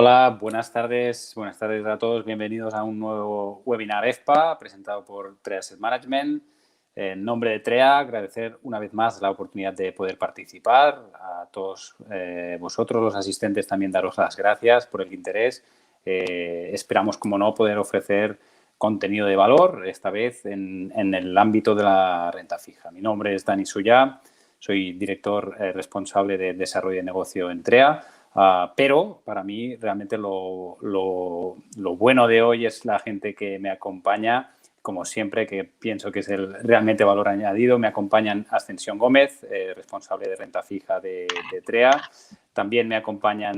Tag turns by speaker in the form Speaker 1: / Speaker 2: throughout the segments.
Speaker 1: Hola, buenas tardes a todos. Bienvenidos a un nuevo webinar EFPA presentado por TREA Asset Management. En nombre de TREA, agradecer una vez más la oportunidad de poder participar. A todos vosotros, los asistentes, también daros las gracias por el interés. Esperamos, como no, poder ofrecer contenido de valor, esta vez en el ámbito de la renta fija. Mi nombre es Dani Suyá, soy director responsable de desarrollo de negocio en TREA. Pero para mí realmente lo bueno de hoy es la gente que me acompaña, como siempre, que pienso que es el realmente valor añadido. Me acompañan Ascensión Gómez, responsable de renta fija de TREA. También me acompaña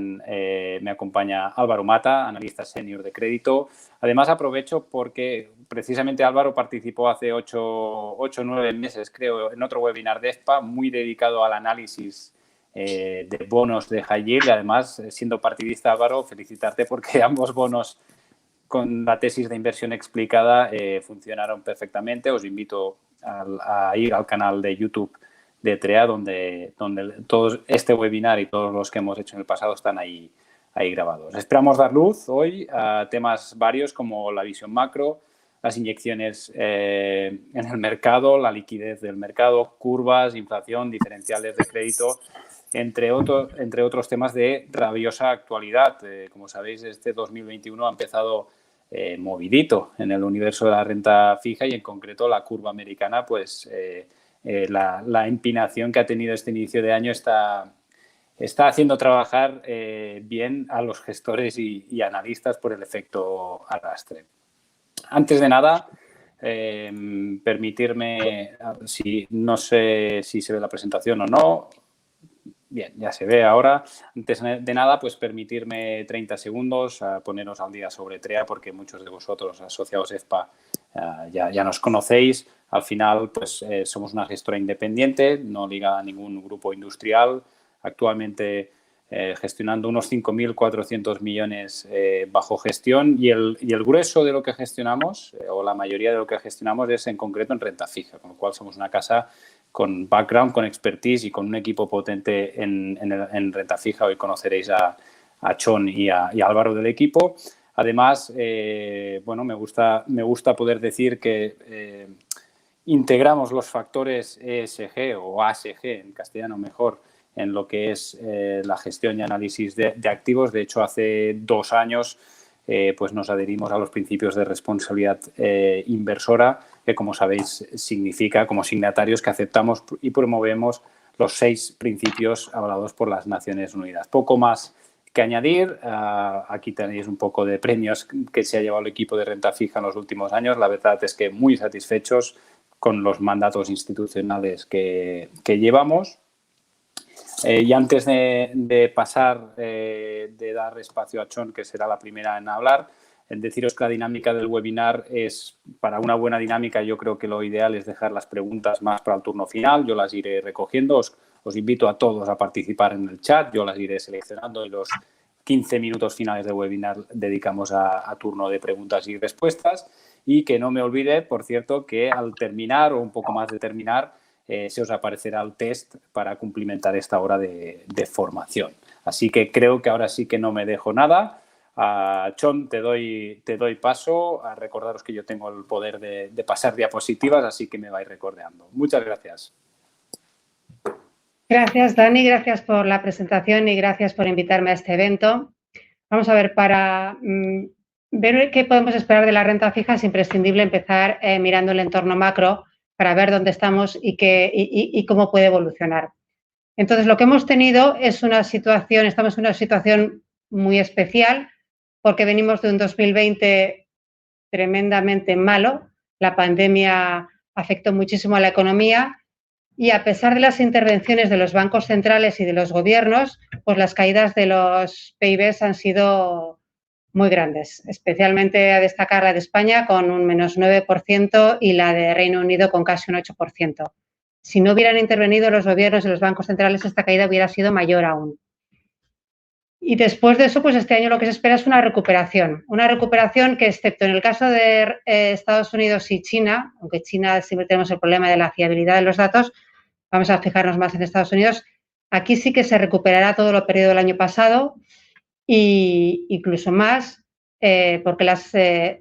Speaker 1: Álvaro Mata, analista senior de crédito. Además, aprovecho porque precisamente Álvaro participó hace 8 o 9 meses, creo, en otro webinar de EFPA, muy dedicado al análisis de bonos de high yield. Y además, siendo partidista, Álvaro, felicitarte porque ambos bonos con la tesis de inversión explicada funcionaron perfectamente. Os invito a ir al canal de YouTube de TREA, donde todo este webinar y todos los que hemos hecho en el pasado están ahí grabados. Esperamos dar luz hoy a temas varios como la visión macro, las inyecciones en el mercado, la liquidez del mercado, curvas, inflación, diferenciales de crédito, entre otros temas de rabiosa actualidad. Como sabéis, este 2021 ha empezado movidito en el universo de la renta fija y en concreto la curva americana, pues la empinación que ha tenido este inicio de año está haciendo trabajar bien a los gestores y analistas por el efecto arrastre. Antes de nada, permitirme, no sé si se ve la presentación o no. Bien, ya se ve ahora. Antes de nada, pues permitirme 30 segundos a poneros al día sobre TREA, porque muchos de vosotros, asociados EFPA, ya nos conocéis. Al final, pues somos una gestora independiente, no ligada a ningún grupo industrial. Actualmente gestionando unos 5.400 millones bajo gestión y el grueso de lo que gestionamos, o la mayoría de lo que gestionamos, es en concreto en renta fija, con lo cual somos una casa con background, con expertise y con un equipo potente en renta fija. Hoy conoceréis a Chon y a Álvaro del equipo. Además, bueno, me gusta poder decir que integramos los factores ESG o ASG, en castellano mejor, en lo que es la gestión y análisis de activos. De hecho, hace 2 años pues nos adherimos a los principios de responsabilidad inversora, que, como sabéis, significa como signatarios que aceptamos y promovemos los 6 principios avalados por las Naciones Unidas. Poco más que añadir. Aquí tenéis un poco de premios que se ha llevado el equipo de renta fija en los últimos años. La verdad es que muy satisfechos con los mandatos institucionales que llevamos. Y antes de pasar, de dar espacio a Chon, que será la primera en hablar, deciros que la dinámica del webinar es, para una buena dinámica, yo creo que lo ideal es dejar las preguntas más para el turno final. Yo las iré recogiendo. Os invito a todos a participar en el chat. Yo las iré seleccionando y los 15 minutos finales del webinar dedicamos a turno de preguntas y respuestas. Y que no me olvide, por cierto, que al terminar o un poco más de terminar, se os aparecerá el test para cumplimentar esta hora de formación. Así que creo que ahora sí que no me dejo nada. Chon, te doy paso. A recordaros que yo tengo el poder de pasar diapositivas, así que me vais recordando. Muchas gracias.
Speaker 2: Gracias, Dani. Gracias por la presentación y gracias por invitarme a este evento. Vamos a ver, para ver qué podemos esperar de la renta fija es imprescindible empezar mirando el entorno macro para ver dónde estamos y cómo puede evolucionar. Entonces, lo que hemos tenido es estamos en una situación muy especial porque venimos de un 2020 tremendamente malo. La pandemia afectó muchísimo a la economía y, a pesar de las intervenciones de los bancos centrales y de los gobiernos, pues las caídas de los PIBs han sido muy grandes, especialmente a destacar la de España con un menos 9% y la de Reino Unido con casi un 8%. Si no hubieran intervenido los gobiernos y los bancos centrales, esta caída hubiera sido mayor aún. Y después de eso, pues este año lo que se espera es una recuperación que, excepto en el caso de Estados Unidos y China, aunque China siempre tenemos el problema de la fiabilidad de los datos, vamos a fijarnos más en Estados Unidos, aquí sí que se recuperará todo lo perdido el año pasado e incluso más, porque las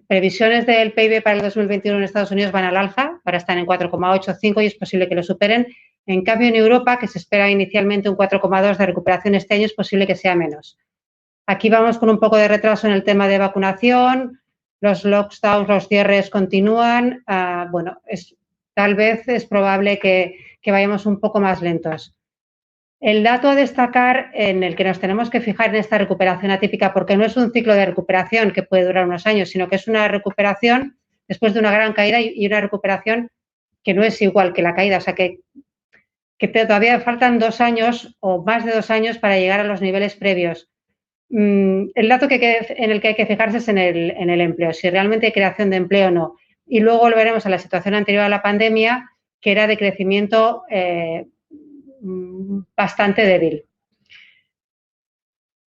Speaker 2: previsiones del PIB para el 2021 en Estados Unidos van al alza, ahora están en 4,85 y es posible que lo superen. En cambio, en Europa, que se espera inicialmente un 4,2 de recuperación este año, es posible que sea menos. Aquí vamos con un poco de retraso en el tema de vacunación, los lockdowns, los cierres continúan. Bueno, tal vez es probable que vayamos un poco más lentos. El dato a destacar en el que nos tenemos que fijar en esta recuperación atípica, porque no es un ciclo de recuperación que puede durar unos años, sino que es una recuperación después de una gran caída y una recuperación que no es igual que la caída, o sea que todavía faltan 2 años o más de 2 años para llegar a los niveles previos. El dato en el que hay que fijarse es en el empleo, si realmente hay creación de empleo o no. Y luego volveremos a la situación anterior a la pandemia, que era de crecimiento bastante débil.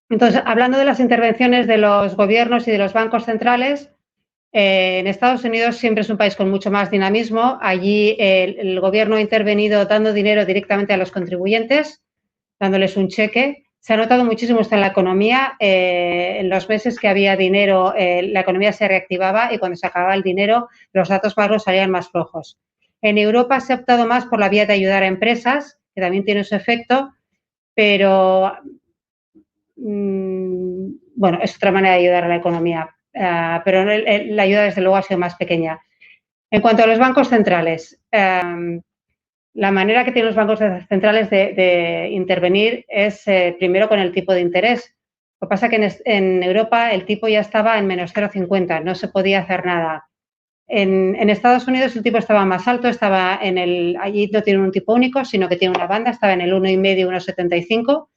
Speaker 2: Entonces, hablando de las intervenciones de los gobiernos y de los bancos centrales, en Estados Unidos siempre es un país con mucho más dinamismo. Allí el gobierno ha intervenido dando dinero directamente a los contribuyentes, dándoles un cheque. Se ha notado muchísimo esto en la economía. En los meses que había dinero, la economía se reactivaba y cuando se acababa el dinero, los datos macro salían más flojos. En Europa se ha optado más por la vía de ayudar a empresas, que también tiene su efecto, pero bueno, es otra manera de ayudar a la economía, pero la ayuda desde luego ha sido más pequeña. En cuanto a los bancos centrales, la manera que tienen los bancos centrales de intervenir es primero con el tipo de interés. Lo que pasa es que en Europa el tipo ya estaba en menos 0,50, no se podía hacer nada. En Estados Unidos el tipo estaba más alto, allí no tiene un tipo único, sino que tiene una banda, estaba en el 1,5, 1,75.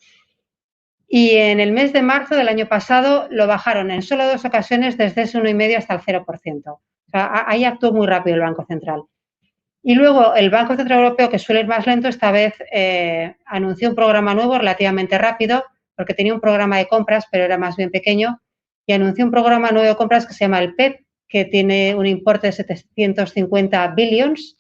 Speaker 2: Y en el mes de marzo del año pasado lo bajaron en solo 2 ocasiones desde ese 1,5 hasta el 0%. O sea, ahí actuó muy rápido el Banco Central. Y luego el Banco Central Europeo, que suele ir más lento, esta vez anunció un programa nuevo relativamente rápido, porque tenía un programa de compras, pero era más bien pequeño, y anunció un programa nuevo de compras que se llama el PEP, que tiene un importe de 750 billions,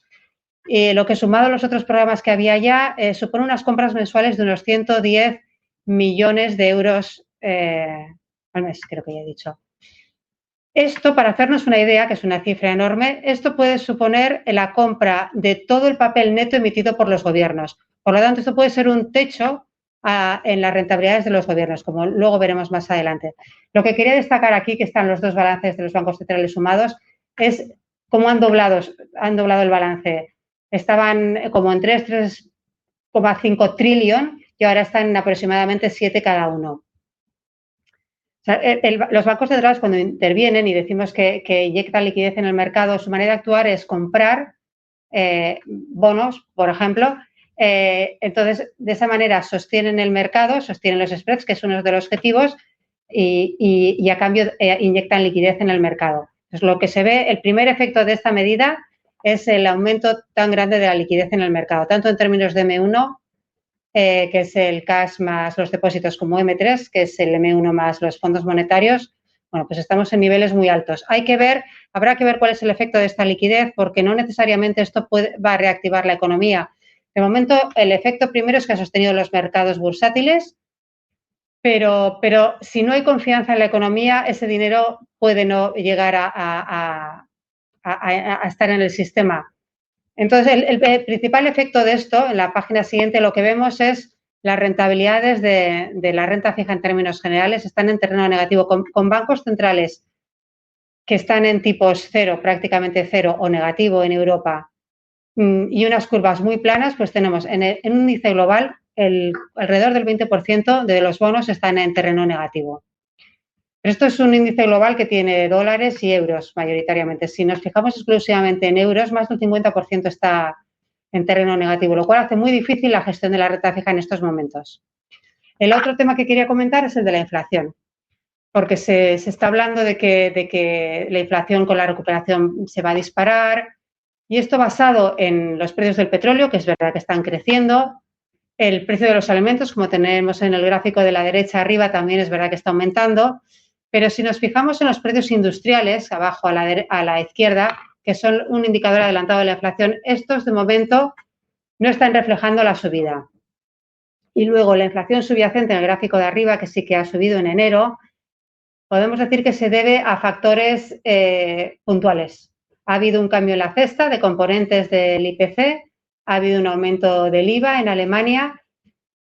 Speaker 2: lo que sumado a los otros programas que había ya, supone unas compras mensuales de unos 110 millones de euros al mes, creo que ya he dicho. Esto, para hacernos una idea, que es una cifra enorme, esto puede suponer la compra de todo el papel neto emitido por los gobiernos. Por lo tanto, esto puede ser un techo en las rentabilidades de los gobiernos, como luego veremos más adelante. Lo que quería destacar aquí, que están los dos balances de los bancos centrales sumados, es cómo han doblado el balance. Estaban como en 3,5 trillón y ahora están en aproximadamente 7 cada uno. O sea, los bancos centrales cuando intervienen y decimos que inyectan liquidez en el mercado, su manera de actuar es comprar bonos, por ejemplo. Entonces, de esa manera sostienen el mercado, sostienen los spreads, que es uno de los objetivos, y a cambio inyectan liquidez en el mercado. Entonces, lo que se ve, el primer efecto de esta medida es el aumento tan grande de la liquidez en el mercado, tanto en términos de M1, que es el cash más los depósitos, como M3, que es el M1 más los fondos monetarios. Bueno, pues estamos en niveles muy altos. Habrá que ver cuál es el efecto de esta liquidez, porque no necesariamente esto va a reactivar la economía. De momento, el efecto primero es que ha sostenido los mercados bursátiles, pero si no hay confianza en la economía, ese dinero puede no llegar a estar en el sistema. Entonces, el principal efecto de esto, en la página siguiente lo que vemos es las rentabilidades de la renta fija en términos generales están en terreno negativo, con bancos centrales que están en tipos cero, prácticamente cero o negativo en Europa, y unas curvas muy planas, pues tenemos en un índice global alrededor del 20% de los bonos están en terreno negativo. Esto es un índice global que tiene dólares y euros mayoritariamente. Si nos fijamos exclusivamente en euros, más del 50% está en terreno negativo, lo cual hace muy difícil la gestión de la renta fija en estos momentos. El otro tema que quería comentar es el de la inflación, porque se está hablando de que la inflación con la recuperación se va a disparar, y esto basado en los precios del petróleo, que es verdad que están creciendo, el precio de los alimentos, como tenemos en el gráfico de la derecha arriba, también es verdad que está aumentando. Pero si nos fijamos en los precios industriales, abajo a la izquierda, que son un indicador adelantado de la inflación, estos de momento no están reflejando la subida. y luego la inflación subyacente en el gráfico de arriba, que sí que ha subido en enero, podemos decir que se debe a factores puntuales. Ha habido un cambio en la cesta de componentes del IPC, ha habido un aumento del IVA en Alemania.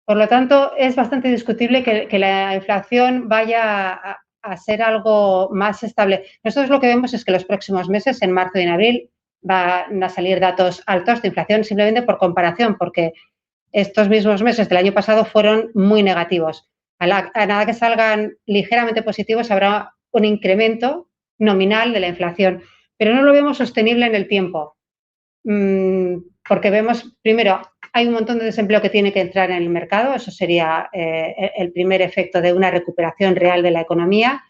Speaker 2: Por lo tanto, es bastante discutible que la inflación vaya a ser algo más estable. Nosotros lo que vemos es que los próximos meses, en marzo y en abril, van a salir datos altos de inflación simplemente por comparación, porque estos mismos meses del año pasado fueron muy negativos. A nada que salgan ligeramente positivos, habrá un incremento nominal de la inflación, pero no lo vemos sostenible en el tiempo, porque vemos, primero, hay un montón de desempleo que tiene que entrar en el mercado, eso sería el primer efecto de una recuperación real de la economía.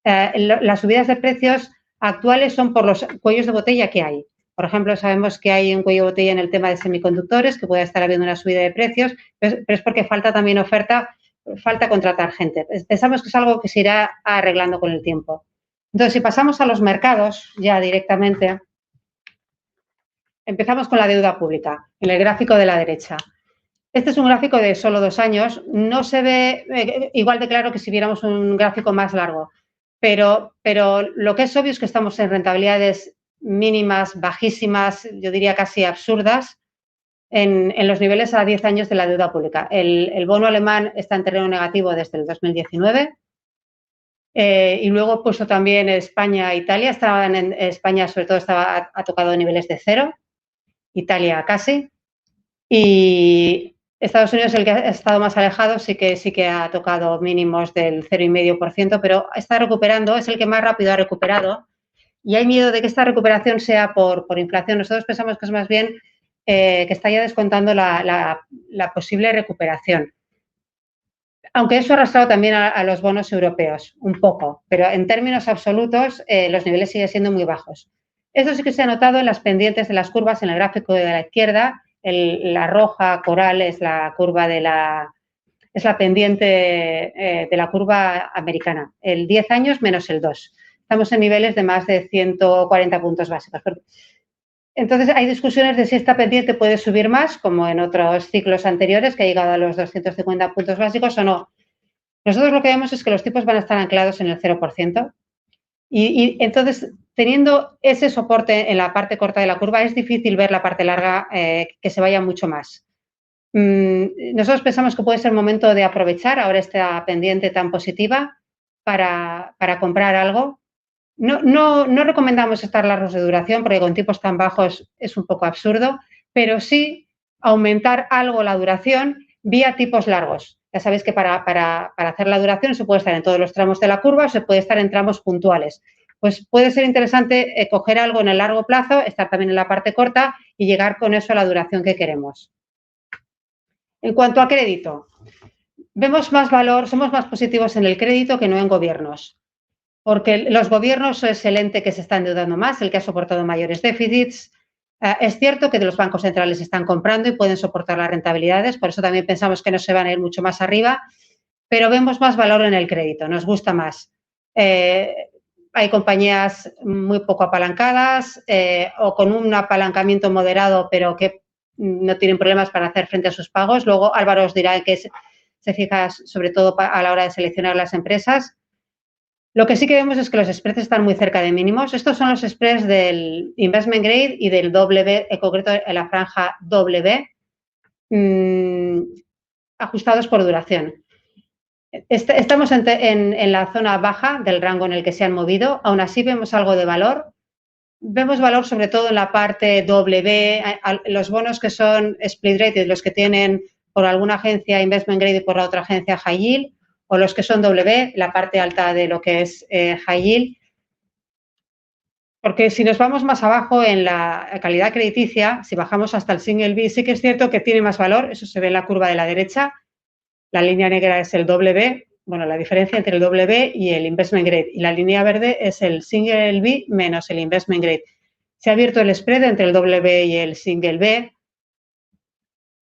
Speaker 2: Las subidas de precios actuales son por los cuellos de botella que hay. Por ejemplo, sabemos que hay un cuello de botella en el tema de semiconductores, que puede estar habiendo una subida de precios, pero es porque falta también oferta, falta contratar gente. Pensamos que es algo que se irá arreglando con el tiempo. Entonces, si pasamos a los mercados ya directamente, empezamos con la deuda pública, en el gráfico de la derecha. Este es un gráfico de solo 2 años, no se ve igual de claro que si viéramos un gráfico más largo, pero lo que es obvio es que estamos en rentabilidades mínimas, bajísimas, yo diría casi absurdas, en los niveles a 10 años de la deuda pública. El bono alemán está en terreno negativo desde el 2019. Y luego he puesto también España e Italia. En España, sobre todo, ha tocado niveles de 0. Italia casi. Y Estados Unidos, el que ha estado más alejado, sí que ha tocado mínimos del 0,5%, pero está recuperando, es el que más rápido ha recuperado. Y hay miedo de que esta recuperación sea por inflación. Nosotros pensamos que es más bien que está ya descontando la posible recuperación. Aunque eso ha arrastrado también a los bonos europeos, un poco, pero en términos absolutos los niveles siguen siendo muy bajos. Esto sí que se ha notado en las pendientes de las curvas en el gráfico de la izquierda. La roja coral es la curva es la pendiente de la curva americana. El 10 años menos el 2. Estamos en niveles de más de 140 puntos básicos. Entonces, hay discusiones de si esta pendiente puede subir más, como en otros ciclos anteriores, que ha llegado a los 250 puntos básicos o no. Nosotros lo que vemos es que los tipos van a estar anclados en el 0%. Y entonces, teniendo ese soporte en la parte corta de la curva, es difícil ver la parte larga que se vaya mucho más. Nosotros pensamos que puede ser momento de aprovechar ahora esta pendiente tan positiva para comprar algo. No recomendamos estar largos de duración porque con tipos tan bajos es un poco absurdo, pero sí aumentar algo la duración vía tipos largos. Ya sabéis que para hacer la duración se puede estar en todos los tramos de la curva o se puede estar en tramos puntuales. Pues puede ser interesante coger algo en el largo plazo, estar también en la parte corta y llegar con eso a la duración que queremos. En cuanto a crédito, vemos más valor, somos más positivos en el crédito que no en gobiernos. Porque los gobiernos es el ente que se está endeudando más, el que ha soportado mayores déficits. Es cierto que los bancos centrales están comprando y pueden soportar las rentabilidades, por eso también pensamos que no se van a ir mucho más arriba, pero vemos más valor en el crédito, nos gusta más. Hay compañías muy poco apalancadas o con un apalancamiento moderado, pero que no tienen problemas para hacer frente a sus pagos. Luego Álvaro os dirá que se fija sobre todo a la hora de seleccionar las empresas. Lo que sí que vemos es que los spreads están muy cerca de mínimos. Estos son los spreads del investment grade y del W, en concreto en la franja W, ajustados por duración. Estamos en la zona baja del rango en el que se han movido. Aún así vemos algo de valor. Vemos valor sobre todo en la parte W, los bonos que son split rated, los que tienen por alguna agencia investment grade y por la otra agencia high yield, o los que son W, la parte alta de lo que es high yield. Porque si nos vamos más abajo en la calidad crediticia, si bajamos hasta el single B, sí que es cierto que tiene más valor, eso se ve en la curva de la derecha. La línea negra es el W, bueno, la diferencia entre el W y el investment grade. Y la línea verde es el single B menos el investment grade. Se ha abierto el spread entre el W y el single B.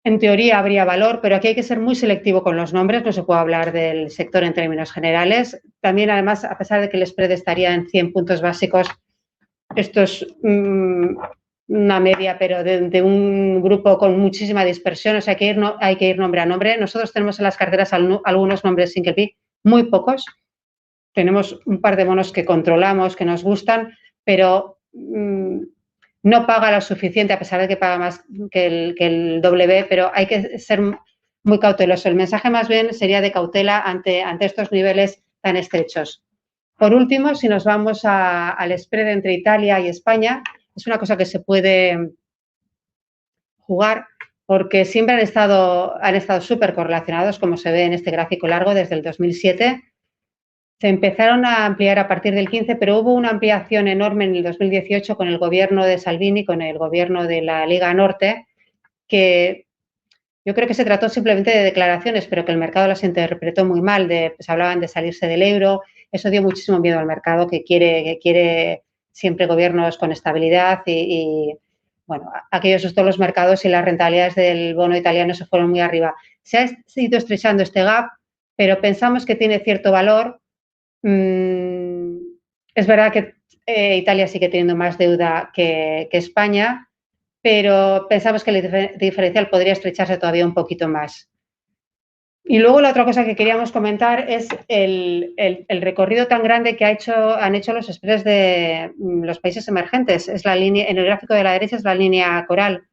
Speaker 2: En teoría habría valor, pero aquí hay que ser muy selectivo con los nombres, no se puede hablar del sector en términos generales. También, además, a pesar de que el spread estaría en 100 puntos básicos, esto es una media, pero de un grupo con muchísima dispersión, o sea, hay que ir nombre a nombre. Nosotros tenemos en las carteras algunos nombres single B, muy pocos. Tenemos un par de bonos que controlamos, que nos gustan, pero no paga lo suficiente, a pesar de que paga más que el W, pero hay que ser muy cauteloso. El mensaje más bien sería de cautela ante estos niveles tan estrechos. Por último, si nos vamos al spread entre Italia y España, es una cosa que se puede jugar porque siempre han estado súper correlacionados, como se ve en este gráfico largo, desde el 2007. Se empezaron a ampliar a partir del 15, pero hubo una ampliación enorme en el 2018 con el gobierno de Salvini, con el gobierno de la Liga Norte, que yo creo que se trató simplemente de declaraciones, pero que el mercado las interpretó muy mal. Pues hablaban de salirse del euro. Eso dio muchísimo miedo al mercado, que quiere siempre gobiernos con estabilidad y bueno, aquello asustó los mercados y las rentabilidades del bono italiano se fueron muy arriba. Se ha ido estrechando este gap, pero pensamos que tiene cierto valor. Es verdad que Italia sigue teniendo más deuda que España, pero pensamos que el diferencial podría estrecharse todavía un poquito más. Y luego la otra cosa que queríamos comentar es el recorrido tan grande que han hecho los spreads de los países emergentes. Es la línea, en el gráfico de la derecha es la línea coral,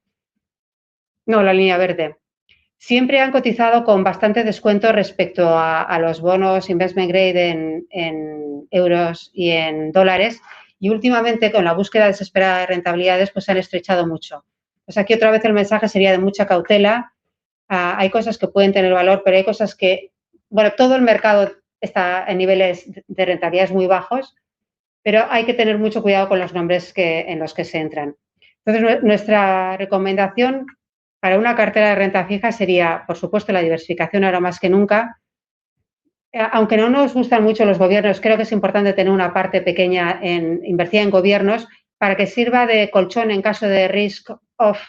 Speaker 2: no, la línea verde. Siempre han cotizado con bastante descuento respecto a los bonos investment grade en euros y en dólares, y últimamente con la búsqueda desesperada de rentabilidades pues se han estrechado mucho. Pues aquí otra vez el mensaje sería de mucha cautela. Hay cosas que pueden tener valor, pero hay cosas que, bueno, todo el mercado está en niveles de rentabilidades muy bajos, pero hay que tener mucho cuidado con los nombres en los que se entran. Entonces, nuestra recomendación para una cartera de renta fija sería, por supuesto, la diversificación ahora más que nunca. Aunque no nos gustan mucho los gobiernos, creo que es importante tener una parte pequeña invertida en gobiernos para que sirva de colchón en caso de risk off.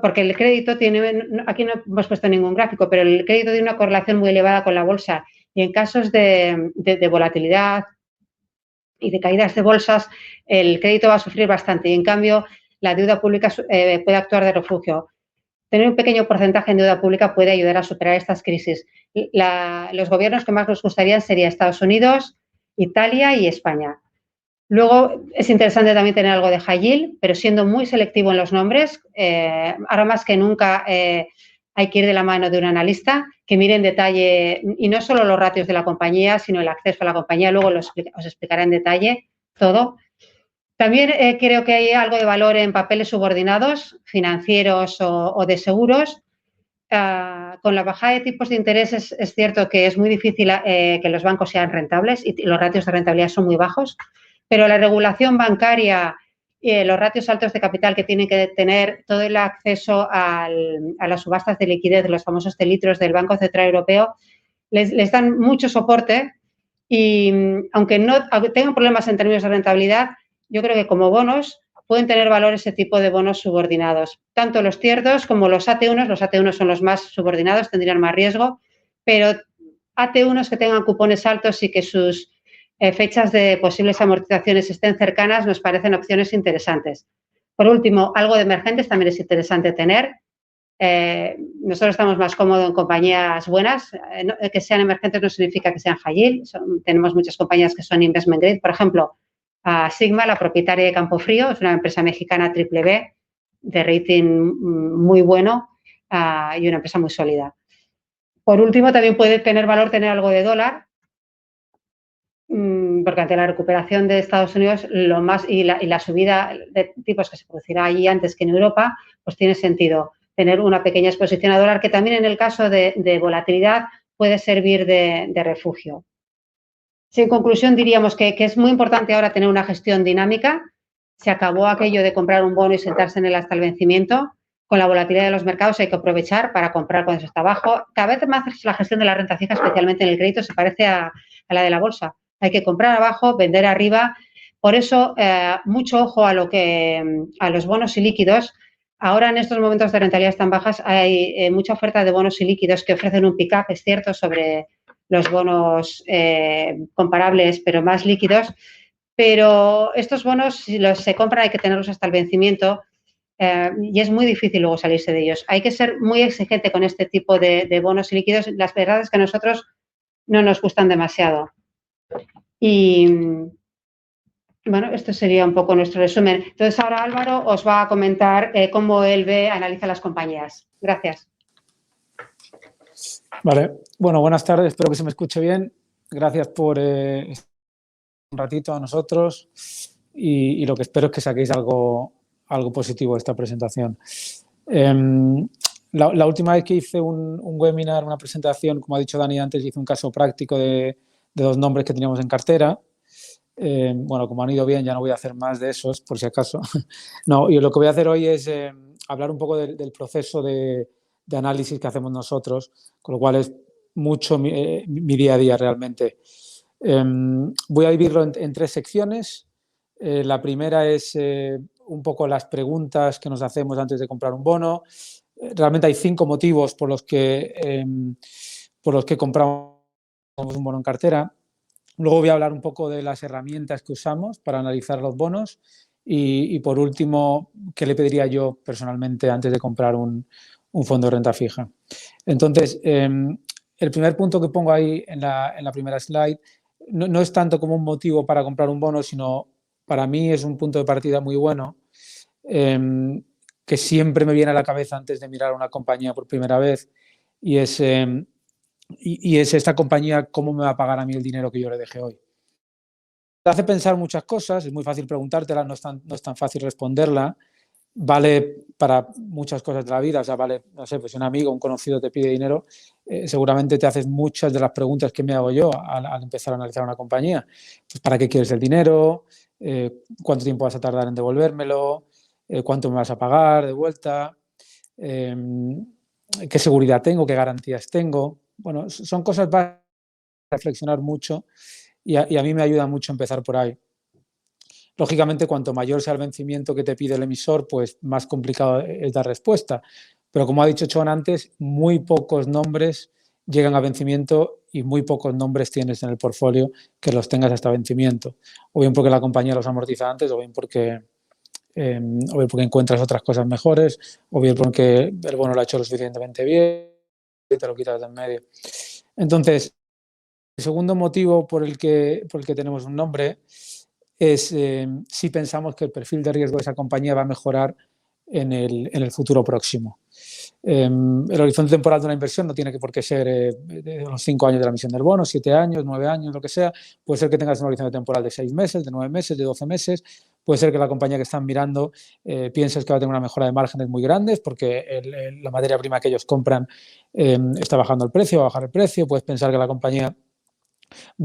Speaker 2: Porque el crédito tiene, aquí no hemos puesto ningún gráfico, pero el crédito tiene una correlación muy elevada con la bolsa y en casos de volatilidad y de caídas de bolsas, el crédito va a sufrir bastante y en cambio la deuda pública puede actuar de refugio. Tener un pequeño porcentaje en deuda pública puede ayudar a superar estas crisis. Los gobiernos que más nos gustarían serían Estados Unidos, Italia y España. Luego es interesante también tener algo de high yield, pero siendo muy selectivo en los nombres. Ahora más que nunca hay que ir de la mano de un analista que mire en detalle, y no solo los ratios de la compañía, sino el acceso a la compañía. Luego os explicaré en detalle todo. También creo que hay algo de valor en papeles subordinados, financieros o de seguros. Con la bajada de tipos de interés es cierto que es muy difícil que los bancos sean rentables y los ratios de rentabilidad son muy bajos, pero la regulación bancaria y los ratios altos de capital que tienen que tener, todo el acceso a las subastas de liquidez, los famosos telitros del Banco Central Europeo, les dan mucho soporte y aunque tengan problemas en términos de rentabilidad, yo creo que como bonos pueden tener valor ese tipo de bonos subordinados. Tanto los Tier 2 como los AT1, los AT1 son los más subordinados, tendrían más riesgo, pero AT1 que tengan cupones altos y que sus fechas de posibles amortizaciones estén cercanas nos parecen opciones interesantes. Por último, algo de emergentes también es interesante tener. Nosotros estamos más cómodos en compañías buenas. Que sean emergentes no significa que sean high yield. Tenemos muchas compañías que son investment grade. Por ejemplo, Sigma, la propietaria de Campofrío, es una empresa mexicana triple B de rating muy bueno y una empresa muy sólida. Por último, también puede tener valor tener algo de dólar, porque ante la recuperación de Estados Unidos y la subida de tipos que se producirá allí antes que en Europa, pues tiene sentido tener una pequeña exposición a dólar que también en el caso de volatilidad puede servir de refugio. En conclusión, diríamos que es muy importante ahora tener una gestión dinámica. Se acabó aquello de comprar un bono y sentarse en él hasta el vencimiento. Con la volatilidad de los mercados hay que aprovechar para comprar cuando se está abajo. Cada vez más la gestión de la renta fija, especialmente en el crédito, se parece a la de la bolsa. Hay que comprar abajo, vender arriba. Por eso, mucho ojo a los bonos y líquidos. Ahora, en estos momentos de rentabilidades tan bajas, hay mucha oferta de bonos y líquidos que ofrecen un pick-up, es cierto, sobre los bonos comparables, pero más líquidos. pero estos bonos, si los se compran, hay que tenerlos hasta el vencimiento y es muy difícil luego salirse de ellos. Hay que ser muy exigente con este tipo de bonos y líquidos. La verdad es que a nosotros no nos gustan demasiado. Y bueno, esto sería un poco nuestro resumen. Entonces, ahora Álvaro os va a comentar cómo él analiza las compañías. Gracias.
Speaker 3: Vale, bueno, buenas tardes, espero que se me escuche bien. Gracias por un ratito a nosotros y lo que espero es que saquéis algo positivo de esta presentación. La última vez que hice un webinar, una presentación, como ha dicho Dani antes, hice un caso práctico de 2 nombres que teníamos en cartera. Bueno, como han ido bien, ya no voy a hacer más de esos, por si acaso. No, y lo que voy a hacer hoy es hablar un poco del proceso de análisis que hacemos nosotros, con lo cual es mucho mi día a día realmente. Voy a dividirlo en 3 secciones. La primera es un poco las preguntas que nos hacemos antes de comprar un bono. Realmente hay 5 motivos por los que compramos un bono en cartera. Luego voy a hablar un poco de las herramientas que usamos para analizar los bonos y por último, ¿qué le pediría yo personalmente antes de comprar un fondo de renta fija? Entonces, el primer punto que pongo ahí en la primera slide no es tanto como un motivo para comprar un bono, sino para mí es un punto de partida muy bueno que siempre me viene a la cabeza antes de mirar una compañía por primera vez y es esta compañía, ¿cómo me va a pagar a mí el dinero que yo le dejé hoy? Te hace pensar muchas cosas, es muy fácil preguntártela, no es tan fácil responderla. Vale para muchas cosas de la vida, o sea, vale, no sé, pues si un amigo, un conocido te pide dinero, seguramente te haces muchas de las preguntas que me hago yo al empezar a analizar una compañía. Pues, ¿para qué quieres el dinero? ¿Cuánto tiempo vas a tardar en devolvérmelo? ¿Cuánto me vas a pagar de vuelta? ¿Qué seguridad tengo? ¿Qué garantías tengo? Bueno, son cosas para reflexionar mucho y a mí me ayuda mucho empezar por ahí. Lógicamente, cuanto mayor sea el vencimiento que te pide el emisor, pues más complicado es dar respuesta. Pero como ha dicho Chon antes, muy pocos nombres llegan a vencimiento y muy pocos nombres tienes en el portfolio que los tengas hasta vencimiento. O bien porque la compañía los amortiza antes, o bien porque encuentras otras cosas mejores, o bien porque el bono lo ha hecho lo suficientemente bien y te lo quitas de en medio. Entonces, el segundo motivo por el que tenemos un nombre es si pensamos que el perfil de riesgo de esa compañía va a mejorar en el futuro próximo. El horizonte temporal de una inversión no tiene por qué ser de los 5 años de la emisión del bono, 7 años, 9 años, lo que sea. Puede ser que tengas un horizonte temporal de 6 meses, de 9 meses, de 12 meses. Puede ser que la compañía que están mirando pienses que va a tener una mejora de márgenes muy grandes porque la materia prima que ellos compran está bajando el precio, va a bajar el precio. Puedes pensar que la compañía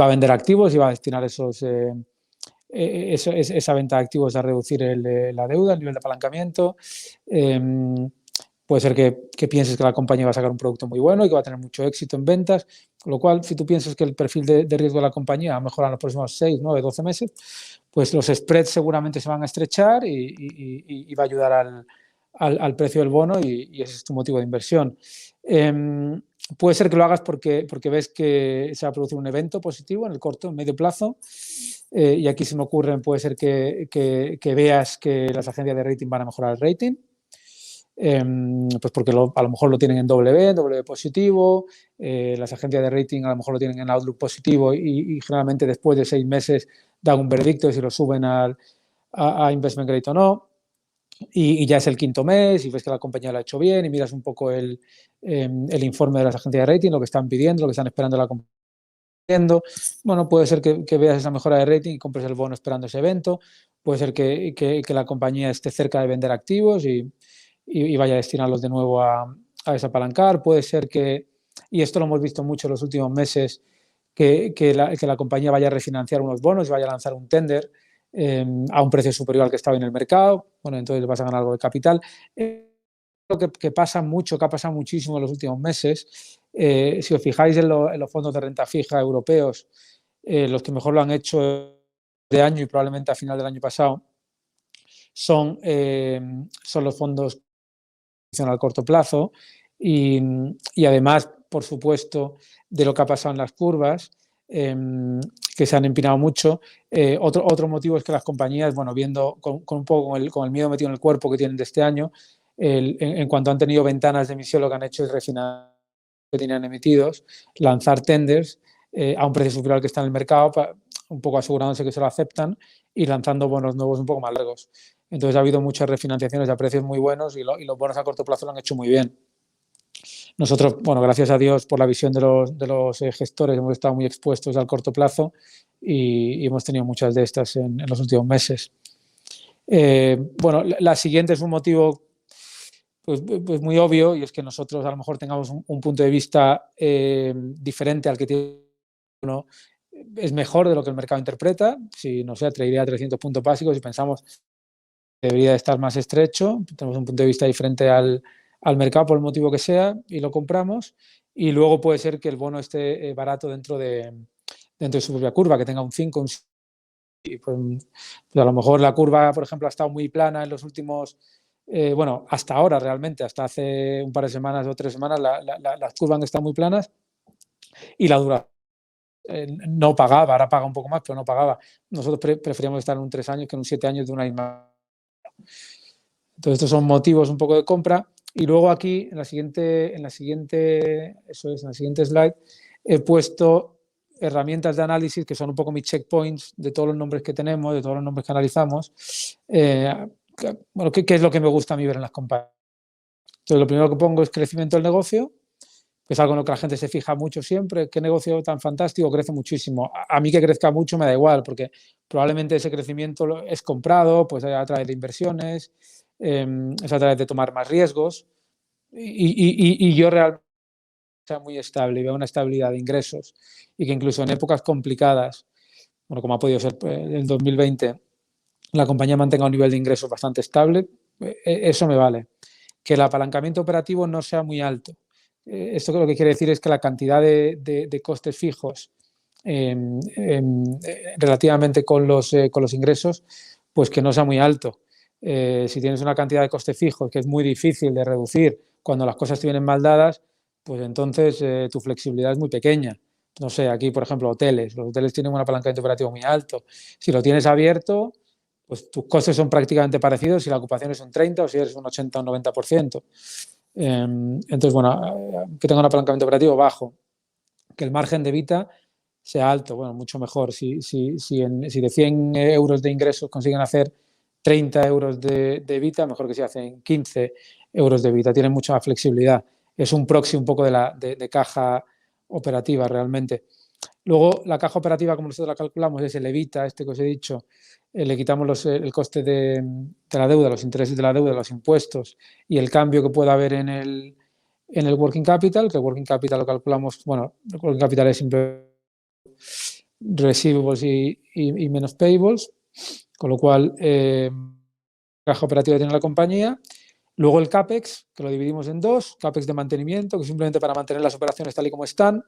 Speaker 3: va a vender activos y va a destinar esa venta de activos a reducir la deuda, el nivel de apalancamiento. Puede ser que pienses que la compañía va a sacar un producto muy bueno y que va a tener mucho éxito en ventas, con lo cual, si tú piensas que el perfil de riesgo de la compañía va a mejorar en los próximos 6, 9, 12 meses, pues los spreads seguramente se van a estrechar y va a ayudar al precio del bono y ese es tu motivo de inversión. Puede ser que lo hagas porque ves que se va a producir un evento positivo en el corto, en medio plazo. Y aquí se me ocurren, puede ser que veas que las agencias de rating van a mejorar el rating. Pues porque a lo mejor lo tienen en W positivo, las agencias de rating a lo mejor lo tienen en Outlook positivo y generalmente después de 6 meses dan un veredicto de si lo suben a Investment Grade o no. Y ya es el 5.º mes y ves que la compañía lo ha hecho bien y miras un poco el informe de las agencias de rating, lo que están pidiendo, lo que están esperando la compañía. Bueno, puede ser que veas esa mejora de rating y compres el bono esperando ese evento. Puede ser que la compañía esté cerca de vender activos y vaya a destinarlos de nuevo a desapalancar. Puede ser y esto lo hemos visto mucho en los últimos meses, que la compañía vaya a refinanciar unos bonos y vaya a lanzar un tender a un precio superior al que estaba en el mercado. Bueno, entonces vas a ganar algo de capital. Lo que pasa mucho, que ha pasado muchísimo en los últimos meses, si os fijáis en los fondos de renta fija europeos, los que mejor lo han hecho de año y probablemente a final del año pasado, son los fondos al corto plazo y además, por supuesto, de lo que ha pasado en las curvas, que se han empinado mucho. Otro motivo es que las compañías, bueno, viendo con un poco con el miedo metido en el cuerpo que tienen de este año, en cuanto han tenido ventanas de emisión, lo que han hecho es refinar que tenían emitidos, lanzar tenders a un precio superior al que está en el mercado, un poco asegurándose que se lo aceptan y lanzando bonos nuevos un poco más largos. Entonces ha habido muchas refinanciaciones a precios muy buenos y los bonos a corto plazo lo han hecho muy bien. Nosotros, bueno, gracias a Dios por la visión de los gestores, hemos estado muy expuestos al corto plazo y hemos tenido muchas de estas en los últimos meses. Bueno, la siguiente es un motivo pues muy obvio, y es que nosotros a lo mejor tengamos un punto de vista diferente al que tiene uno. Es mejor de lo que el mercado interpreta. Si, no sé, traería 300 puntos básicos y pensamos que debería estar más estrecho, tenemos un punto de vista diferente al mercado por el motivo que sea y lo compramos. Y luego puede ser que el bono esté barato dentro de su propia curva, que tenga un 5, un 6. Y pues a lo mejor la curva, por ejemplo, ha estado muy plana en los últimos, bueno, hasta ahora realmente, hasta hace un par de semanas o 3 semanas, las curvas han estado muy planas y la duración no pagaba, ahora paga un poco más, pero no pagaba. Nosotros preferíamos estar en un 3 años que en un 7 años de una misma. Entonces, estos son motivos un poco de compra. Y luego aquí, en la siguiente slide, he puesto herramientas de análisis que son un poco mis checkpoints de todos los nombres que tenemos, de todos los nombres que analizamos. Bueno, ¿qué es lo que me gusta a mí ver en las compañías? Entonces, lo primero que pongo es crecimiento del negocio, que es algo en lo que la gente se fija mucho siempre. ¿Qué negocio tan fantástico? Crece muchísimo. A mí que crezca mucho me da igual, porque probablemente ese crecimiento es comprado pues a través de inversiones, es a través de tomar más riesgos y yo realmente sea muy estable y veo una estabilidad de ingresos y que incluso en épocas complicadas, bueno, como ha podido ser el 2020, la compañía mantenga un nivel de ingresos bastante estable, eso me vale. Que el apalancamiento operativo no sea muy alto. Esto lo que quiere decir es que la cantidad de costes fijos relativamente con los ingresos, pues que no sea muy alto. Si tienes una cantidad de costes fijos que es muy difícil de reducir cuando las cosas te vienen mal dadas, pues entonces tu flexibilidad es muy pequeña. No sé, aquí, por ejemplo, hoteles. Los hoteles tienen un apalancamiento operativo muy alto. Si lo tienes abierto, pues tus costes son prácticamente parecidos si la ocupación es un 30 o si eres un 80 o un 90%. Entonces, bueno, que tenga un apalancamiento operativo bajo, que el margen de evita sea alto, bueno, mucho mejor. Si de 100 euros de ingresos consiguen hacer 30 euros de evita, mejor que si hacen 15 euros de evita. Tienen mucha flexibilidad. Es un proxy un poco de caja operativa realmente. Luego, la caja operativa, como nosotros la calculamos, es el evita, este que os he dicho, le quitamos el coste de la deuda, los intereses de la deuda, los impuestos y el cambio que pueda haber en el working capital, que el working capital lo calculamos, bueno, el working capital es siempre receivables y menos payables, con lo cual, caja operativa tiene la compañía. Luego el CAPEX, que lo dividimos en dos, CAPEX de mantenimiento, que es simplemente para mantener las operaciones tal y como están,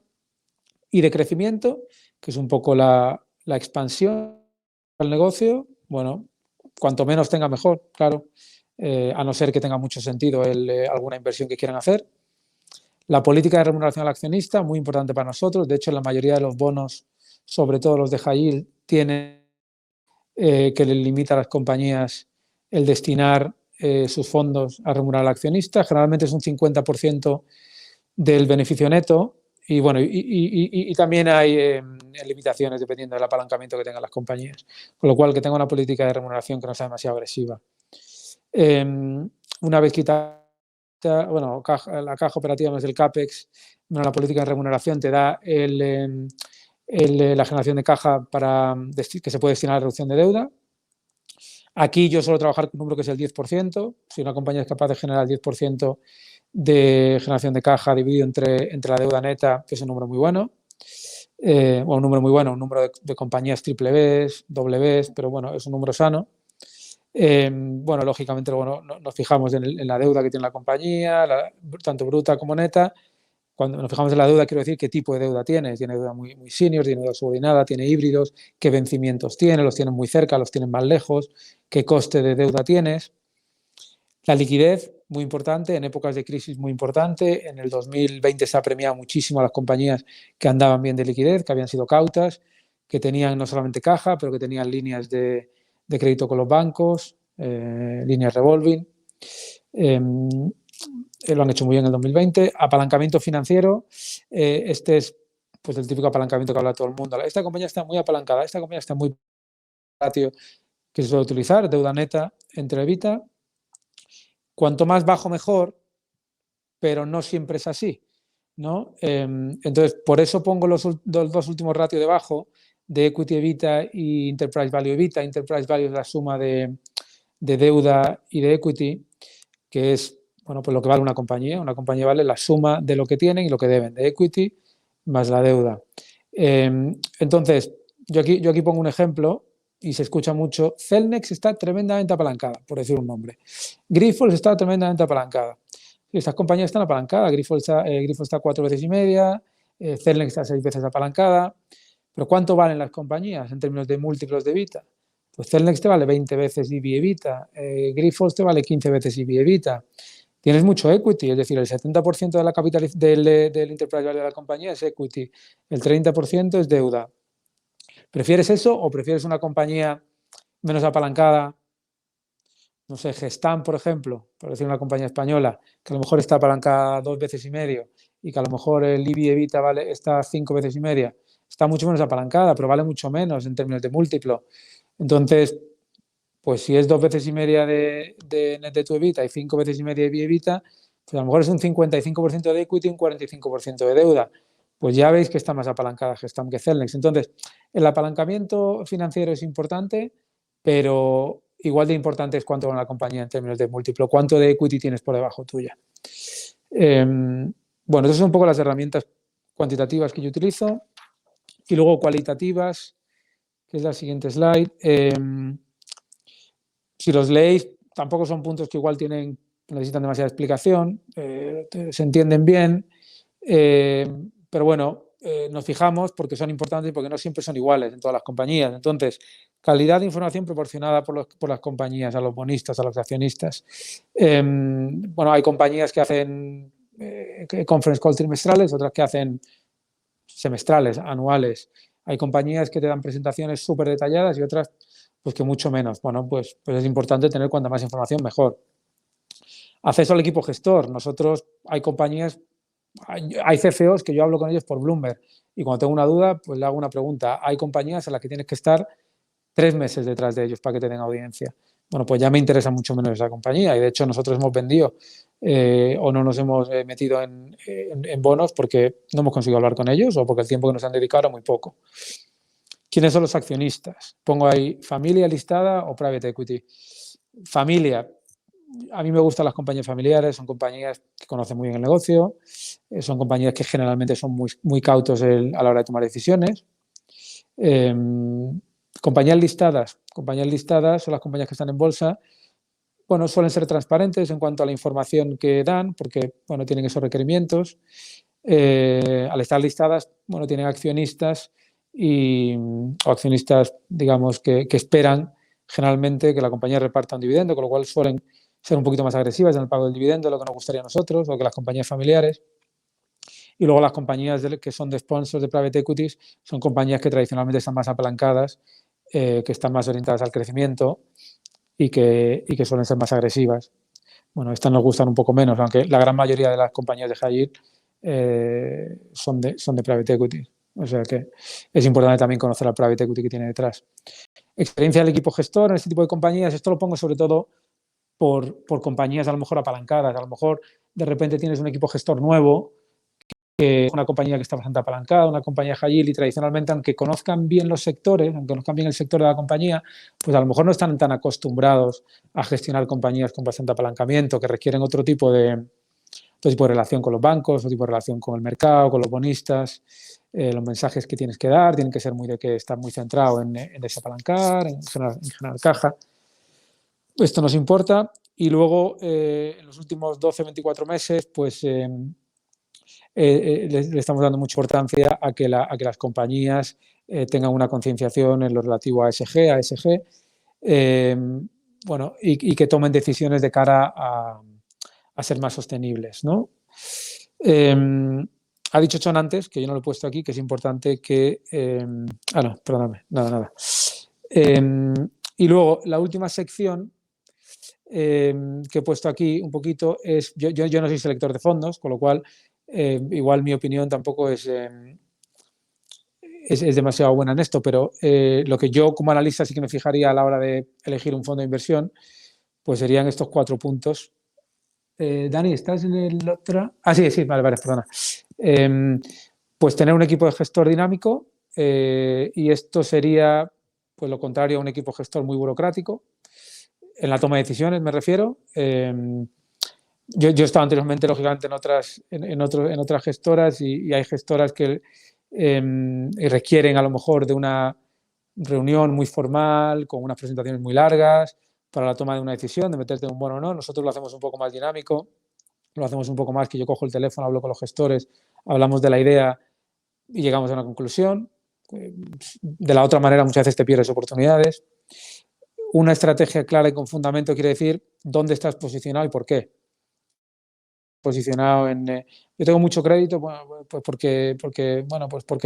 Speaker 3: y de crecimiento, que es un poco la expansión del negocio. Bueno, cuanto menos tenga mejor, claro, a no ser que tenga mucho sentido alguna inversión que quieran hacer. La política de remuneración al accionista, muy importante para nosotros. De hecho, la mayoría de los bonos, sobre todo los de high yield, tienen que le limita a las compañías el destinar sus fondos a remunerar al accionista. Generalmente es un 50% del beneficio neto. Y bueno, y también hay limitaciones dependiendo del apalancamiento que tengan las compañías. Con lo cual, que tenga una política de remuneración que no sea demasiado agresiva. Una vez quitada, bueno, la caja operativa más el CAPEX, bueno, la política de remuneración te da la generación de caja que se puede destinar a la reducción de deuda. Aquí yo suelo trabajar con un número que es el 10%. Si una compañía es capaz de generar el 10% de generación de caja dividido entre la deuda neta, que es un número muy bueno. Un número muy bueno, un número de compañías triple Bs, doble Bs, pero bueno, es un número sano. Bueno, lógicamente luego nos fijamos en la deuda que tiene la compañía, tanto bruta como neta. Cuando nos fijamos en la deuda, quiero decir qué tipo de deuda tiene. Tiene deuda muy senior, tiene deuda subordinada, tiene híbridos, qué vencimientos tiene, los tienen muy cerca, los tienen más lejos, qué coste de deuda tienes. La liquidez, muy importante, en épocas de crisis muy importante. En el 2020 se ha premiado muchísimo a las compañías que andaban bien de liquidez, que habían sido cautas, que tenían no solamente caja, pero que tenían líneas de crédito con los bancos, líneas revolving. Lo han hecho muy bien en el 2020. Apalancamiento financiero, este es pues el típico apalancamiento que habla todo el mundo. Esta compañía está muy apalancada, esta compañía está muy ratio que se suele utilizar, deuda neta entre EBITDA. Cuanto más bajo mejor, pero no siempre es así, ¿no? Entonces, por eso pongo los dos últimos ratios debajo, de equity EBITDA y enterprise value EBITDA. Enterprise value es la suma de deuda y de equity, que es, bueno, pues lo que vale una compañía. Una compañía vale la suma de lo que tienen y lo que deben, de equity más la deuda. Entonces, yo aquí pongo un ejemplo y se escucha mucho. Cellnex está tremendamente apalancada, por decir un nombre. Grifols está tremendamente apalancada. Estas compañías están apalancadas. Grifols está 4 veces y media, Cellnex está 6 veces apalancada. ¿Pero cuánto valen las compañías en términos de múltiplos de EBITDA? Pues Cellnex te vale 20 veces EV/EBITDA, Grifols te vale 15 veces EV/EBITDA. Tienes mucho equity, es decir, el 70% de la capital del enterprise value de la compañía es equity, el 30% es deuda. ¿Prefieres eso o prefieres una compañía menos apalancada? No sé, Gestamp, por ejemplo, por decir una compañía española, que a lo mejor está apalancada 2 veces y medio y que a lo mejor el EV/EBITDA está 5 veces y media. Está mucho menos apalancada, pero vale mucho menos en términos de múltiplo. Entonces, pues si es 2 veces y media de net de tu EBITDA y 5 veces y media de EBITDA, pues a lo mejor es un 55% de equity y un 45% de deuda. Pues ya veis que está más apalancada Gestamp que Cellnex. Entonces, el apalancamiento financiero es importante, pero igual de importante es cuánto gana la compañía en términos de múltiplo, cuánto de equity tienes por debajo tuya. Bueno, esas son un poco las herramientas cuantitativas que yo utilizo. Y luego cualitativas, que es la siguiente slide. Si los leéis, tampoco son puntos que igual necesitan demasiada explicación, se entienden bien, pero bueno, nos fijamos porque son importantes y porque no siempre son iguales en todas las compañías. Entonces, calidad de información proporcionada por las compañías, a los bonistas, a los accionistas. Bueno, hay compañías que hacen conference call trimestrales, otras que hacen semestrales, anuales. Hay compañías que te dan presentaciones súper detalladas y otras pues que mucho menos. Bueno, pues es importante tener cuanta más información mejor. Acceso al equipo gestor. Nosotros, hay compañías, hay CFOs que yo hablo con ellos por Bloomberg y cuando tengo una duda, pues le hago una pregunta. Hay compañías en las que tienes que estar 3 meses detrás de ellos para que te den audiencia. Bueno, pues ya me interesa mucho menos esa compañía y de hecho nosotros hemos vendido o no nos hemos metido en bonos porque no hemos conseguido hablar con ellos o porque el tiempo que nos han dedicado era muy poco. ¿Quiénes son los accionistas? Pongo ahí familia listada o private equity. Familia. A mí me gustan las compañías familiares, son compañías que conocen muy bien el negocio, son compañías que generalmente son muy cautos a la hora de tomar decisiones. Compañías listadas son las compañías que están en bolsa. Bueno, suelen ser transparentes en cuanto a la información que dan, porque, bueno, tienen esos requerimientos. Al estar listadas, bueno, tienen accionistas o accionistas, digamos, que esperan generalmente que la compañía reparta un dividendo, con lo cual suelen ser un poquito más agresivas en el pago del dividendo, lo que nos gustaría a nosotros, o que las compañías familiares. Y luego las compañías que son de sponsors de private equities son compañías que tradicionalmente están más apalancadas, que están más orientadas al crecimiento y que suelen ser más agresivas. Bueno, estas nos gustan un poco menos, aunque la gran mayoría de las compañías de high yield son de private equity. O sea que es importante también conocer al private equity que tiene detrás. Experiencia del equipo gestor en este tipo de compañías. Esto lo pongo sobre todo por compañías a lo mejor apalancadas. A lo mejor de repente tienes un equipo gestor nuevo, una compañía que está bastante apalancada, una compañía high yield y tradicionalmente, aunque conozcan bien los sectores, aunque conozcan bien el sector de la compañía, pues a lo mejor no están tan acostumbrados a gestionar compañías con bastante apalancamiento, que requieren otro tipo de relación con los bancos, otro tipo de relación con el mercado, con los bonistas. Los mensajes que tienes que dar tienen que ser estar muy centrado en desapalancar, en generar caja. Esto nos importa. Y luego, en los últimos 12-24 meses, pues le estamos dando mucha importancia a que las compañías tengan una concienciación en lo relativo a ESG, bueno, y que tomen decisiones de cara ser más sostenibles, ¿no? Ha dicho Jon antes, que yo no lo he puesto aquí, que es importante que... no, perdóname, nada. Y luego, la última sección que he puesto aquí un poquito es... Yo no soy selector de fondos, con lo cual igual mi opinión tampoco es demasiado buena en esto, pero lo que yo como analista sí que me fijaría a la hora de elegir un fondo de inversión, pues serían estos 4 puntos. Dani, ¿estás en el otro? Sí, vale, perdona. Pues tener un equipo de gestor dinámico y esto sería pues lo contrario a un equipo gestor muy burocrático. En la toma de decisiones me refiero. Yo he estado anteriormente, lógicamente, en otras gestoras y hay gestoras que requieren a lo mejor de una reunión muy formal, con unas presentaciones muy largas para la toma de una decisión, de meterte en un bono o no. Nosotros lo hacemos un poco más dinámico, lo hacemos un poco más que yo cojo el teléfono, hablo con los gestores, hablamos de la idea y llegamos a una conclusión. De la otra manera, muchas veces te pierdes oportunidades. Una estrategia clara y con fundamento quiere decir dónde estás posicionado y por qué. Posicionado en... yo tengo mucho crédito pues porque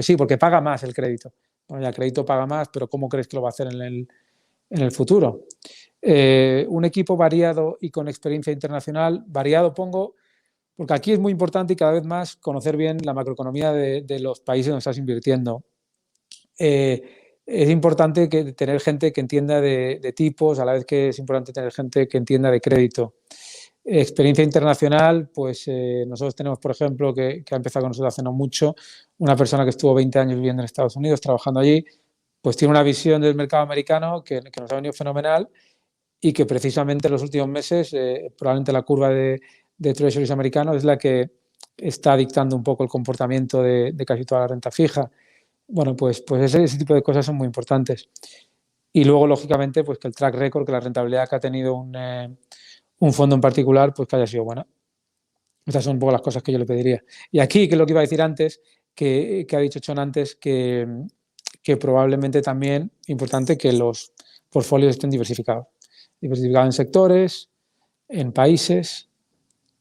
Speaker 3: sí, porque paga más el crédito. Bueno, ya el crédito paga más, pero ¿cómo crees que lo va a hacer en el futuro? Un equipo variado y con experiencia internacional. Variado pongo porque aquí es muy importante y cada vez más conocer bien la macroeconomía de los países donde estás invirtiendo. Es importante tener gente que entienda de tipos, a la vez que es importante tener gente que entienda de crédito. Experiencia internacional, pues nosotros tenemos, por ejemplo, que ha empezado con nosotros hace no mucho, una persona que estuvo 20 años viviendo en Estados Unidos, trabajando allí, pues tiene una visión del mercado americano que nos ha venido fenomenal y que precisamente en los últimos meses probablemente la curva de treasuries americanos es la que está dictando un poco el comportamiento de casi toda la renta fija. Bueno, pues ese tipo de cosas son muy importantes. Y luego, lógicamente, pues que el track record, que la rentabilidad que ha tenido un fondo en particular, pues que haya sido buena. Estas son un poco las cosas que yo le pediría. Y aquí, que es lo que iba a decir antes, que ha dicho Jon antes, que probablemente también importante que los portfolios estén diversificados. Diversificados en sectores, en países.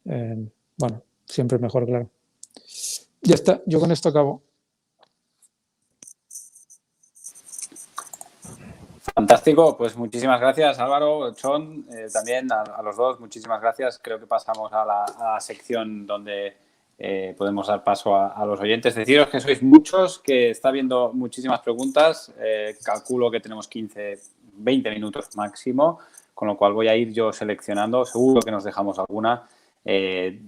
Speaker 3: Bueno, siempre es mejor, claro. Ya está, yo con esto acabo.
Speaker 1: Fantástico, pues muchísimas gracias Álvaro, Jon, también a los dos, muchísimas gracias. Creo que pasamos a la sección donde podemos dar paso a los oyentes. Deciros que sois muchos, que está habiendo muchísimas preguntas, calculo que tenemos 15, 20 minutos máximo, con lo cual voy a ir yo seleccionando, seguro que nos dejamos alguna.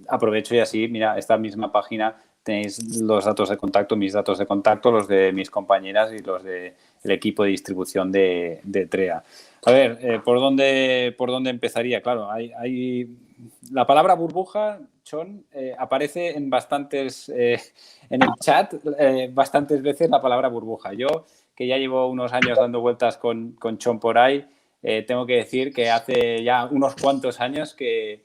Speaker 1: Aprovecho y así, mira, esta misma página tenéis los datos de contacto, mis datos de contacto, los de mis compañeras y los del equipo de distribución de TREA. A ver, ¿por dónde empezaría? Claro, hay la palabra burbuja, Jon, aparece en bastantes, en el chat, bastantes veces la palabra burbuja. Yo, que ya llevo unos años dando vueltas con Jon por ahí, tengo que decir que hace ya unos cuantos años que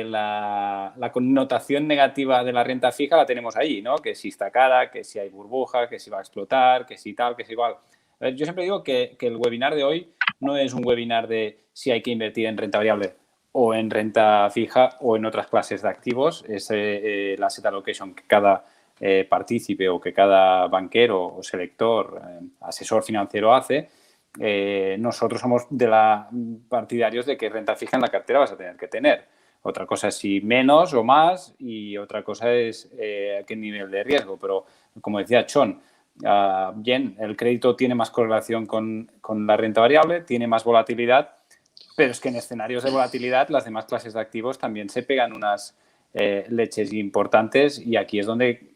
Speaker 1: la connotación negativa de la renta fija la tenemos ahí, ¿no? Que si está cara, que si hay burbuja, que si va a explotar, que si tal, que si igual. A ver, yo siempre digo que el webinar de hoy no es un webinar de si hay que invertir en renta variable o en renta fija o en otras clases de activos. Es la asset allocation que cada partícipe o que cada banquero o selector, asesor financiero hace. Nosotros somos partidarios de que renta fija en la cartera vas a tener que tener. Otra cosa es si menos o más y otra cosa es a qué nivel de riesgo. Pero, como decía Jon, bien, el crédito tiene más correlación con la renta variable, tiene más volatilidad, pero es que en escenarios de volatilidad las demás clases de activos también se pegan unas leches importantes y aquí es donde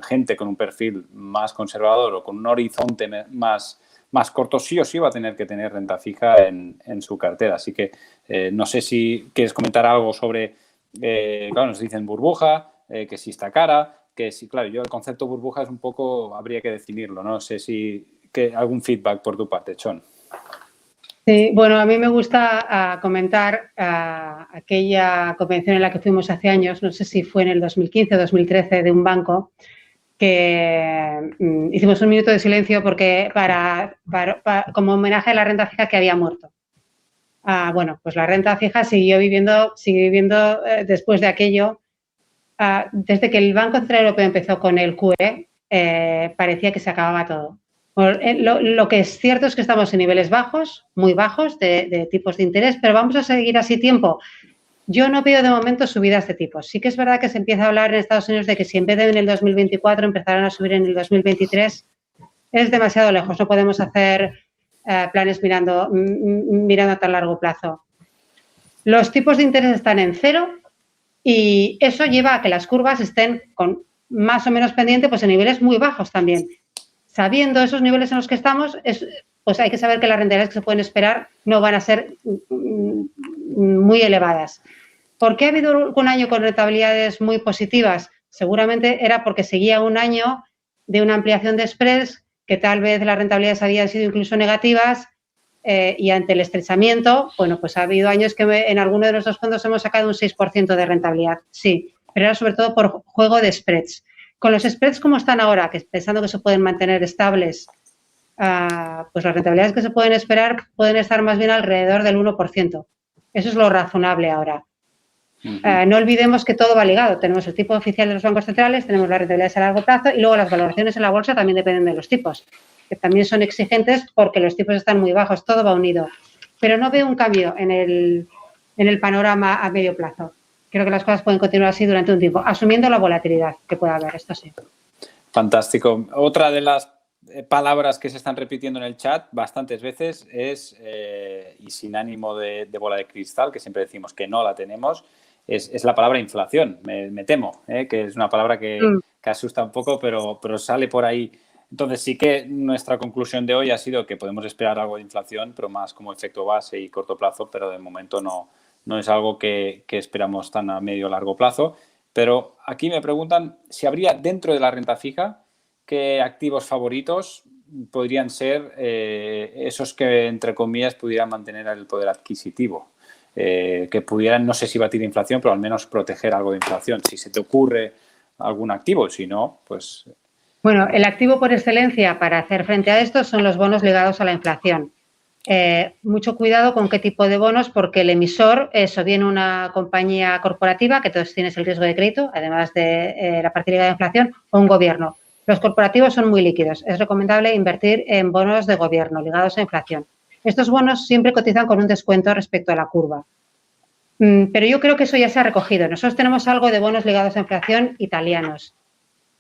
Speaker 1: gente con un perfil más conservador o con un horizonte más corto sí o sí va a tener que tener renta fija en su cartera. Así que no sé si quieres comentar algo sobre, claro, nos dicen burbuja, que si está cara, que si, claro, yo el concepto burbuja es un poco, habría que definirlo, no sé si algún feedback por tu parte, Jon.
Speaker 2: Sí, bueno, a mí me gusta comentar aquella convención en la que fuimos hace años, no sé si fue en el 2015 o 2013, de un banco, que hicimos un minuto de silencio porque como homenaje a la renta fija que había muerto. bueno, pues la renta fija sigue viviendo después de aquello. Desde que el Banco Central Europeo empezó con el QE, parecía que se acababa todo. Lo que es cierto es que estamos en niveles bajos, muy bajos, de tipos de interés, pero vamos a seguir así tiempo. Yo no veo de momento subidas de tipos. Sí que es verdad que se empieza a hablar en Estados Unidos de que si en vez de en el 2024 empezarán a subir en el 2023, es demasiado lejos. No podemos hacer planes mirando a tan largo plazo. Los tipos de interés están en cero y eso lleva a que las curvas estén con más o menos pendiente, pues en niveles muy bajos también. Sabiendo esos niveles en los que estamos, pues hay que saber que las rentabilidades que se pueden esperar no van a ser muy elevadas. ¿Por qué ha habido un año con rentabilidades muy positivas? Seguramente era porque seguía un año de una ampliación de spreads, que tal vez las rentabilidades habían sido incluso negativas, y ante el estrechamiento, bueno, pues ha habido años que en alguno de nuestros fondos hemos sacado un 6% de rentabilidad, sí, pero era sobre todo por juego de spreads. Con los spreads como están ahora, que pensando que se pueden mantener estables, pues las rentabilidades que se pueden esperar pueden estar más bien alrededor del 1%. Eso es lo razonable ahora. No olvidemos que todo va ligado. Tenemos el tipo oficial de los bancos centrales, tenemos las rentabilidades a largo plazo y luego las valoraciones en la bolsa también dependen de los tipos, que también son exigentes porque los tipos están muy bajos, todo va unido. Pero no veo un cambio en el panorama a medio plazo. Creo que las cosas pueden continuar así durante un tiempo, asumiendo la volatilidad que pueda haber, esto sí.
Speaker 1: Fantástico. Otra de las palabras que se están repitiendo en el chat bastantes veces es, y sin ánimo de bola de cristal, que siempre decimos que no la tenemos, es la palabra inflación. Me temo, que es una palabra que asusta un poco, pero sale por ahí. Entonces sí que nuestra conclusión de hoy ha sido que podemos esperar algo de inflación, pero más como efecto base y corto plazo, pero de momento no es algo que esperamos tan a medio o largo plazo. Pero aquí me preguntan si habría dentro de la renta fija qué activos favoritos podrían ser esos que, entre comillas, pudieran mantener el poder adquisitivo. Que pudieran, no sé si batir inflación, pero al menos proteger algo de inflación. Si se te ocurre algún activo, si no, pues...
Speaker 2: Bueno, el activo por excelencia para hacer frente a esto son los bonos ligados a la inflación. Mucho cuidado con qué tipo de bonos, porque el emisor es o bien una compañía corporativa, que entonces tienes el riesgo de crédito, además de la parte ligada a la inflación, o un gobierno. Los corporativos son muy líquidos. Es recomendable invertir en bonos de gobierno ligados a inflación. Estos bonos siempre cotizan con un descuento respecto a la curva. Pero yo creo que eso ya se ha recogido. Nosotros tenemos algo de bonos ligados a inflación italianos.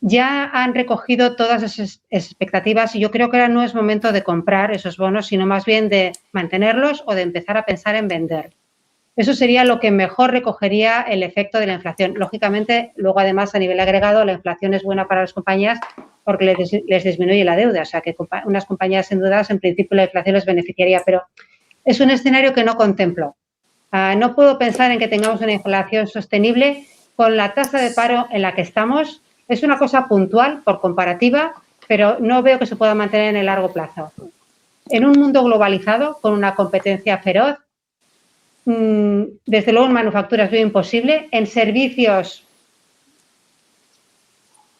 Speaker 2: Ya han recogido todas esas expectativas y yo creo que ahora no es momento de comprar esos bonos, sino más bien de mantenerlos o de empezar a pensar en vender. Eso sería lo que mejor recogería el efecto de la inflación. Lógicamente, luego además a nivel agregado la inflación es buena para las compañías porque les disminuye la deuda. O sea que unas compañías endeudadas en principio la inflación les beneficiaría, pero es un escenario que no contemplo. No puedo pensar en que tengamos una inflación sostenible con la tasa de paro en la que estamos. Es una cosa puntual por comparativa, pero no veo que se pueda mantener en el largo plazo. En un mundo globalizado, con una competencia feroz, desde luego en manufacturas veo imposible. En servicios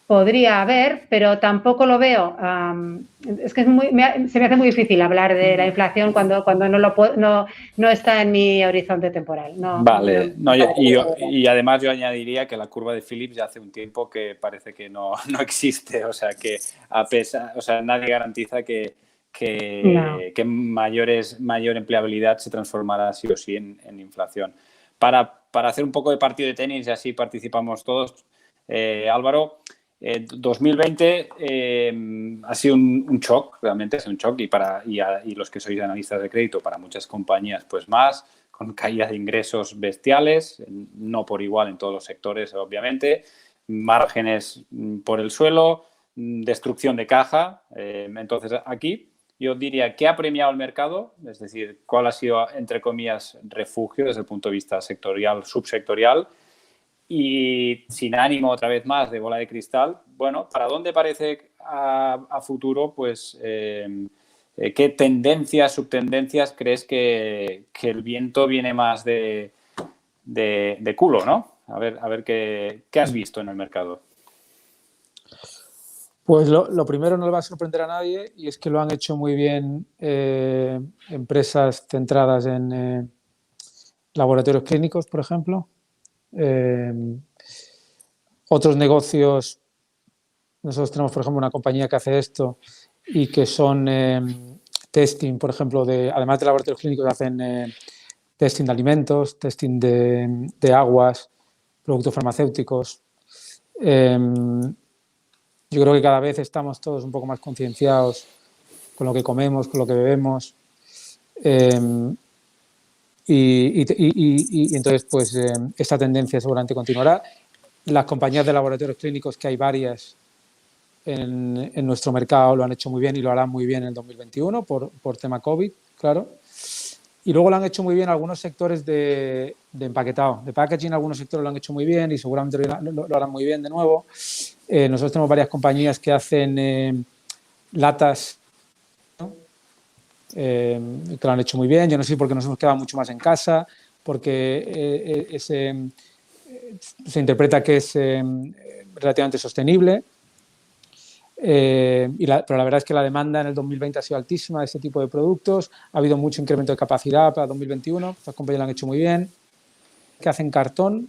Speaker 2: podría haber, pero tampoco lo veo. Es que se me hace muy difícil hablar de la inflación cuando no está en mi horizonte temporal.
Speaker 1: Vale, y además yo añadiría que la curva de Phillips ya hace un tiempo que parece que no existe, o sea que nadie garantiza que mayor empleabilidad se transformará sí o sí en inflación. Para hacer un poco de partido de tenis y así participamos todos, Álvaro, 2020 ha sido un shock, realmente ha sido un shock y los que sois analistas de crédito, para muchas compañías pues más, con caída de ingresos bestiales, no por igual en todos los sectores obviamente, márgenes por el suelo, destrucción de caja. Entonces aquí yo diría que ha premiado el mercado, es decir, cuál ha sido, entre comillas, refugio desde el punto de vista sectorial, subsectorial. Y sin ánimo, otra vez más, de bola de cristal, bueno, ¿para dónde parece a futuro? Pues, ¿qué tendencias, subtendencias crees que el viento viene más de culo, ¿no? A ver qué has visto en el mercado.
Speaker 3: Pues lo primero no le va a sorprender a nadie y es que lo han hecho muy bien empresas centradas en laboratorios clínicos, por ejemplo. Otros negocios, nosotros tenemos, por ejemplo, una compañía que hace esto y que son testing, por ejemplo, además de laboratorios clínicos, hacen testing de alimentos, testing de aguas, productos farmacéuticos. Yo creo que cada vez estamos todos un poco más concienciados con lo que comemos, con lo que bebemos. Y entonces, pues, esta tendencia seguramente continuará. Las compañías de laboratorios clínicos, que hay varias en nuestro mercado, lo han hecho muy bien y lo harán muy bien en el 2021 por tema COVID, claro. Y luego lo han hecho muy bien algunos sectores de empaquetado, de packaging, algunos sectores lo han hecho muy bien y seguramente lo harán muy bien de nuevo. Nosotros tenemos varias compañías que hacen latas, ¿no? Que lo han hecho muy bien. Yo no sé porque nos hemos quedado mucho más en casa, porque se interpreta que es relativamente sostenible. Pero la verdad es que la demanda en el 2020 ha sido altísima de este tipo de productos. Ha habido mucho incremento de capacidad para 2021. Las compañías lo han hecho muy bien. Que hacen cartón,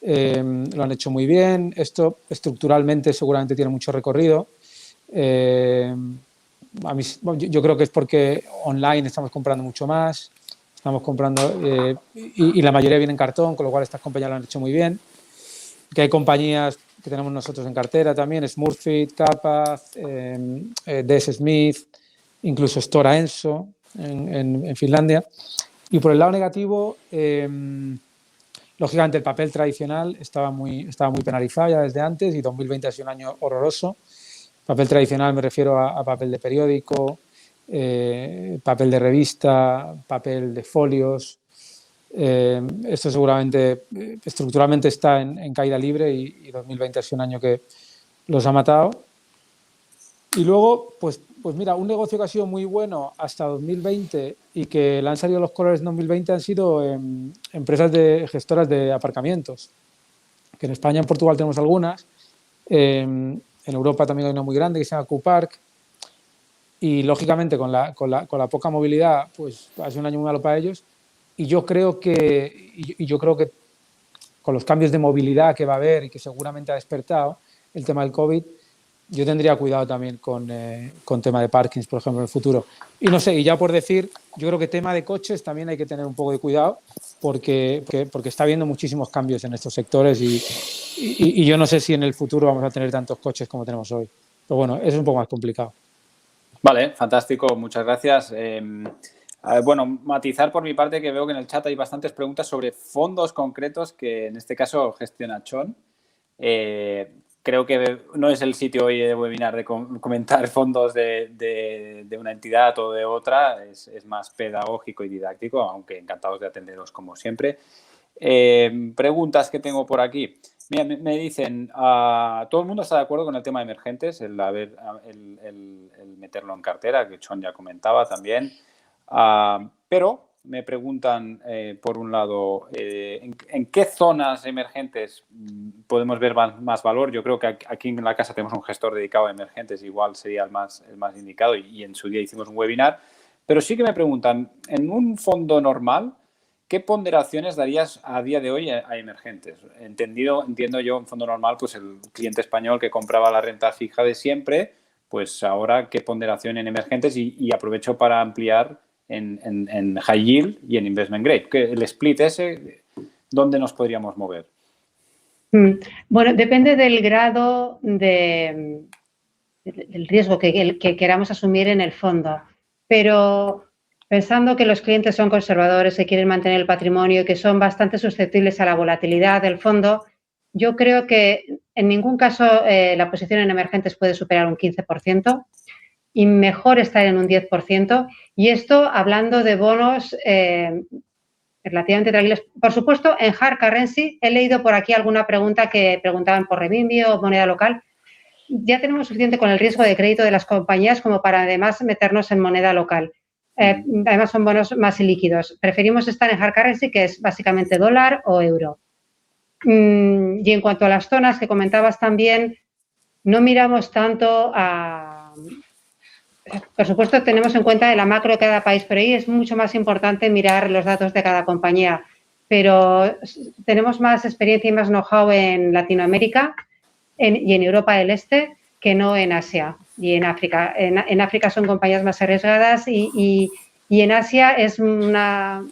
Speaker 3: lo han hecho muy bien. Esto estructuralmente seguramente tiene mucho recorrido. Yo creo que es porque online estamos comprando mucho más. Estamos comprando y la mayoría viene en cartón, con lo cual estas compañías lo han hecho muy bien. Que hay compañías que tenemos nosotros en cartera también, Smurfit, Kappa, DS Smith, incluso Stora Enso en Finlandia. Y por el lado negativo, lógicamente el papel tradicional estaba muy penalizado ya desde antes y 2020 ha sido un año horroroso. Papel tradicional me refiero a papel de periódico, papel de revista, papel de folios. Esto seguramente estructuralmente está en caída libre y 2020 ha sido un año que los ha matado. Y luego, pues mira, un negocio que ha sido muy bueno hasta 2020 y que le han salido los colores en 2020 han sido empresas gestoras de aparcamientos, que en España y en Portugal tenemos algunas. En Europa también hay una muy grande que se llama Q-Park. Y lógicamente con la poca movilidad, pues ha sido un año muy malo para ellos. Y yo creo que con los cambios de movilidad que va a haber y que seguramente ha despertado el tema del COVID, yo tendría cuidado también con tema de parkings, por ejemplo, en el futuro. Y no sé, y ya por decir, yo creo que tema de coches también hay que tener un poco de cuidado porque está habiendo muchísimos cambios en estos sectores y yo no sé si en el futuro vamos a tener tantos coches como tenemos hoy. Pero bueno, eso es un poco más complicado.
Speaker 1: Vale, fantástico, muchas gracias. Bueno, matizar por mi parte que veo que en el chat hay bastantes preguntas sobre fondos concretos que en este caso gestiona Chon. Creo que no es el sitio hoy de webinar de comentar fondos de una entidad o de otra, es más pedagógico y didáctico, aunque encantados de atenderos como siempre. Preguntas que tengo por aquí. Mira, me dicen, todo el mundo está de acuerdo con el tema de emergentes, el meterlo en cartera, que Chon ya comentaba también. Pero me preguntan, por un lado, ¿en qué zonas emergentes podemos ver más valor? Yo creo que aquí en la casa tenemos un gestor dedicado a emergentes, igual sería el más indicado y en su día hicimos un webinar. Pero sí que me preguntan, en un fondo normal, ¿qué ponderaciones darías a día de hoy a emergentes? Entiendo yo, en fondo normal, pues el cliente español que compraba la renta fija de siempre, pues ahora qué ponderación en emergentes y aprovecho para ampliar en high yield y en investment grade. El split ese, ¿dónde nos podríamos mover?
Speaker 2: Bueno, depende del grado del riesgo que queramos asumir en el fondo, pero pensando que los clientes son conservadores, que quieren mantener el patrimonio y que son bastante susceptibles a la volatilidad del fondo, yo creo que en ningún caso la posición en emergentes puede superar un 15%. Y mejor estar en un 10%. Y esto hablando de bonos relativamente tranquilos. Por supuesto, en hard currency he leído por aquí alguna pregunta que preguntaban por renminbi o moneda local. Ya tenemos suficiente con el riesgo de crédito de las compañías como para además meternos en moneda local. Además son bonos más líquidos. Preferimos estar en hard currency, que es básicamente dólar o euro. Y en cuanto a las zonas que comentabas también, no miramos tanto a... Por supuesto, tenemos en cuenta la macro de cada país, pero ahí es mucho más importante mirar los datos de cada compañía. Pero tenemos más experiencia y más know-how en Latinoamérica y en Europa del Este que no en Asia y en África. En África son compañías más arriesgadas y en Asia es una...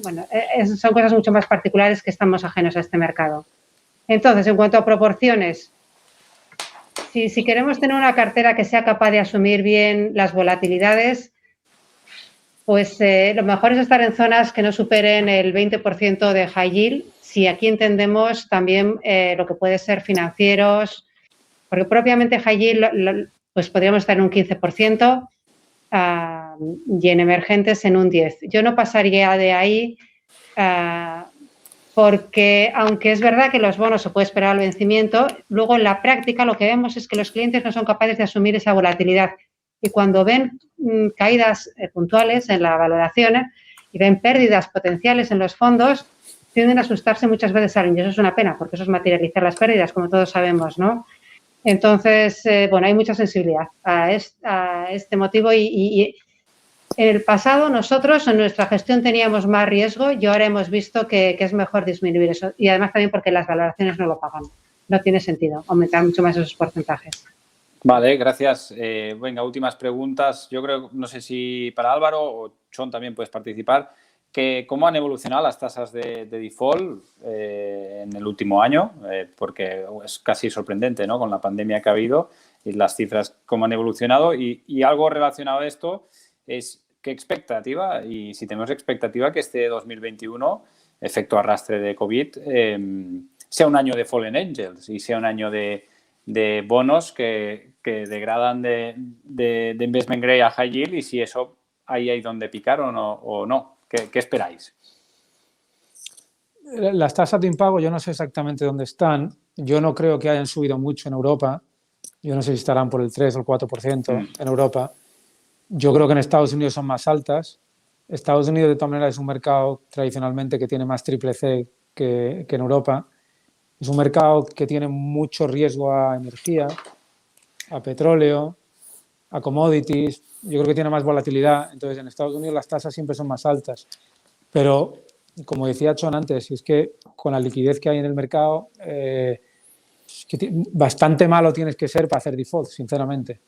Speaker 2: Bueno, son cosas mucho más particulares que estamos ajenos a este mercado. Entonces, en cuanto a proporciones, si queremos tener una cartera que sea capaz de asumir bien las volatilidades, pues lo mejor es estar en zonas que no superen el 20% de high yield, si aquí entendemos también lo que puede ser financieros, porque propiamente high yield pues podríamos estar en un 15% y en emergentes en un 10%. Yo no pasaría de ahí porque aunque es verdad que los bonos se puede esperar al vencimiento, luego en la práctica lo que vemos es que los clientes no son capaces de asumir esa volatilidad. Y cuando ven caídas puntuales en la valoración y ven pérdidas potenciales en los fondos, tienden a asustarse muchas veces al inicio. Eso es una pena, porque eso es materializar las pérdidas, como todos sabemos, ¿no? Entonces, bueno, hay mucha sensibilidad a este motivo y en el pasado nosotros en nuestra gestión teníamos más riesgo y ahora hemos visto que es mejor disminuir eso. Y además también porque las valoraciones no lo pagan. No tiene sentido aumentar mucho más esos porcentajes.
Speaker 1: Vale, gracias. Venga, últimas preguntas. Yo creo, no sé si para Álvaro o Chon también puedes participar, que cómo han evolucionado las tasas de default en el último año, porque es casi sorprendente, ¿no? Con la pandemia que ha habido y las cifras cómo han evolucionado. Y algo relacionado a esto es qué expectativa, y si tenemos expectativa que este 2021, efecto arrastre de COVID, sea un año de Fallen Angels y sea un año de bonos que degradan de investment grade a high yield, y si eso ahí hay donde picar o no. ¿Qué esperáis?
Speaker 3: Las tasas de impago yo no sé exactamente dónde están. Yo no creo que hayan subido mucho en Europa. Yo no sé si estarán por el 3 o el 4% en Europa. Yo creo que en Estados Unidos son más altas. Estados Unidos, de todas maneras, es un mercado tradicionalmente que tiene más triple C que en Europa. Es un mercado que tiene mucho riesgo a energía, a petróleo, a commodities. Yo creo que tiene más volatilidad. Entonces, en Estados Unidos las tasas siempre son más altas. Pero, como decía Chon antes, es que con la liquidez que hay en el mercado, bastante malo tienes que ser para hacer default, sinceramente.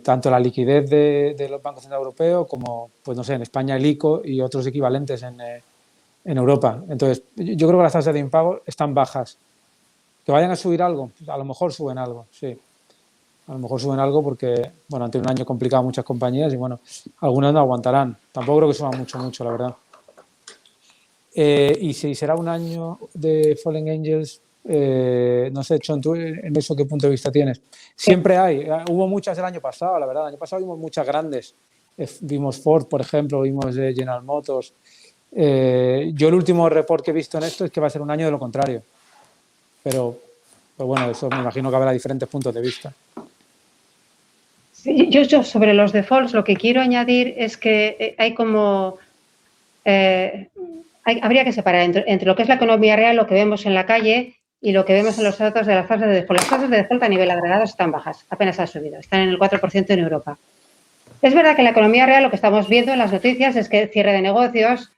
Speaker 3: Tanto la liquidez de los bancos centrales europeos como, pues no sé, en España el ICO y otros equivalentes en Europa. Entonces, yo creo que las tasas de impago están bajas. ¿Que vayan a subir algo? Pues a lo mejor suben algo, sí. A lo mejor suben algo porque, bueno, han tenido un año complicado muchas compañías y, bueno, algunas no aguantarán. Tampoco creo que suban mucho, la verdad. Y si será un año de Fallen Angels, no sé, Chon, ¿tú en eso qué punto de vista tienes? Siempre hay. Hubo muchas el año pasado, la verdad. El año pasado vimos muchas grandes. Vimos Ford, por ejemplo, vimos General Motors. Yo el último report que he visto en esto es que va a ser un año de lo contrario. Pero bueno, eso me imagino que habrá diferentes puntos de vista.
Speaker 2: Sí, yo sobre los defaults lo que quiero añadir es que hay como... habría que separar entre lo que es la economía real, lo que vemos en la calle y lo que vemos en los datos de las tasas de default. Las tasas de default a nivel agregado están bajas, apenas han subido, están en el 4% en Europa. Es verdad que en la economía real lo que estamos viendo en las noticias es que cierre de negocios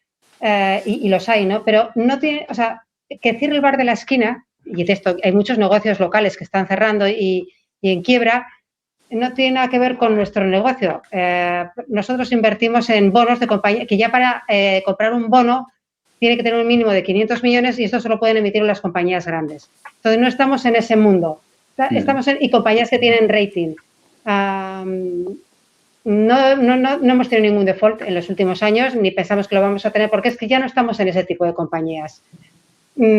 Speaker 2: y los hay, ¿no? Pero no tiene, o sea, que cierre el bar de la esquina, y de esto hay muchos negocios locales que están cerrando y en quiebra, no tiene nada que ver con nuestro negocio. Nosotros invertimos en bonos de compañía, que ya para comprar un bono tiene que tener un mínimo de 500 millones y esto solo pueden emitir las compañías grandes. Entonces, no estamos en ese mundo. Estamos y compañías que tienen rating. No hemos tenido ningún default en los últimos años, ni pensamos que lo vamos a tener, porque es que ya no estamos en ese tipo de compañías. Por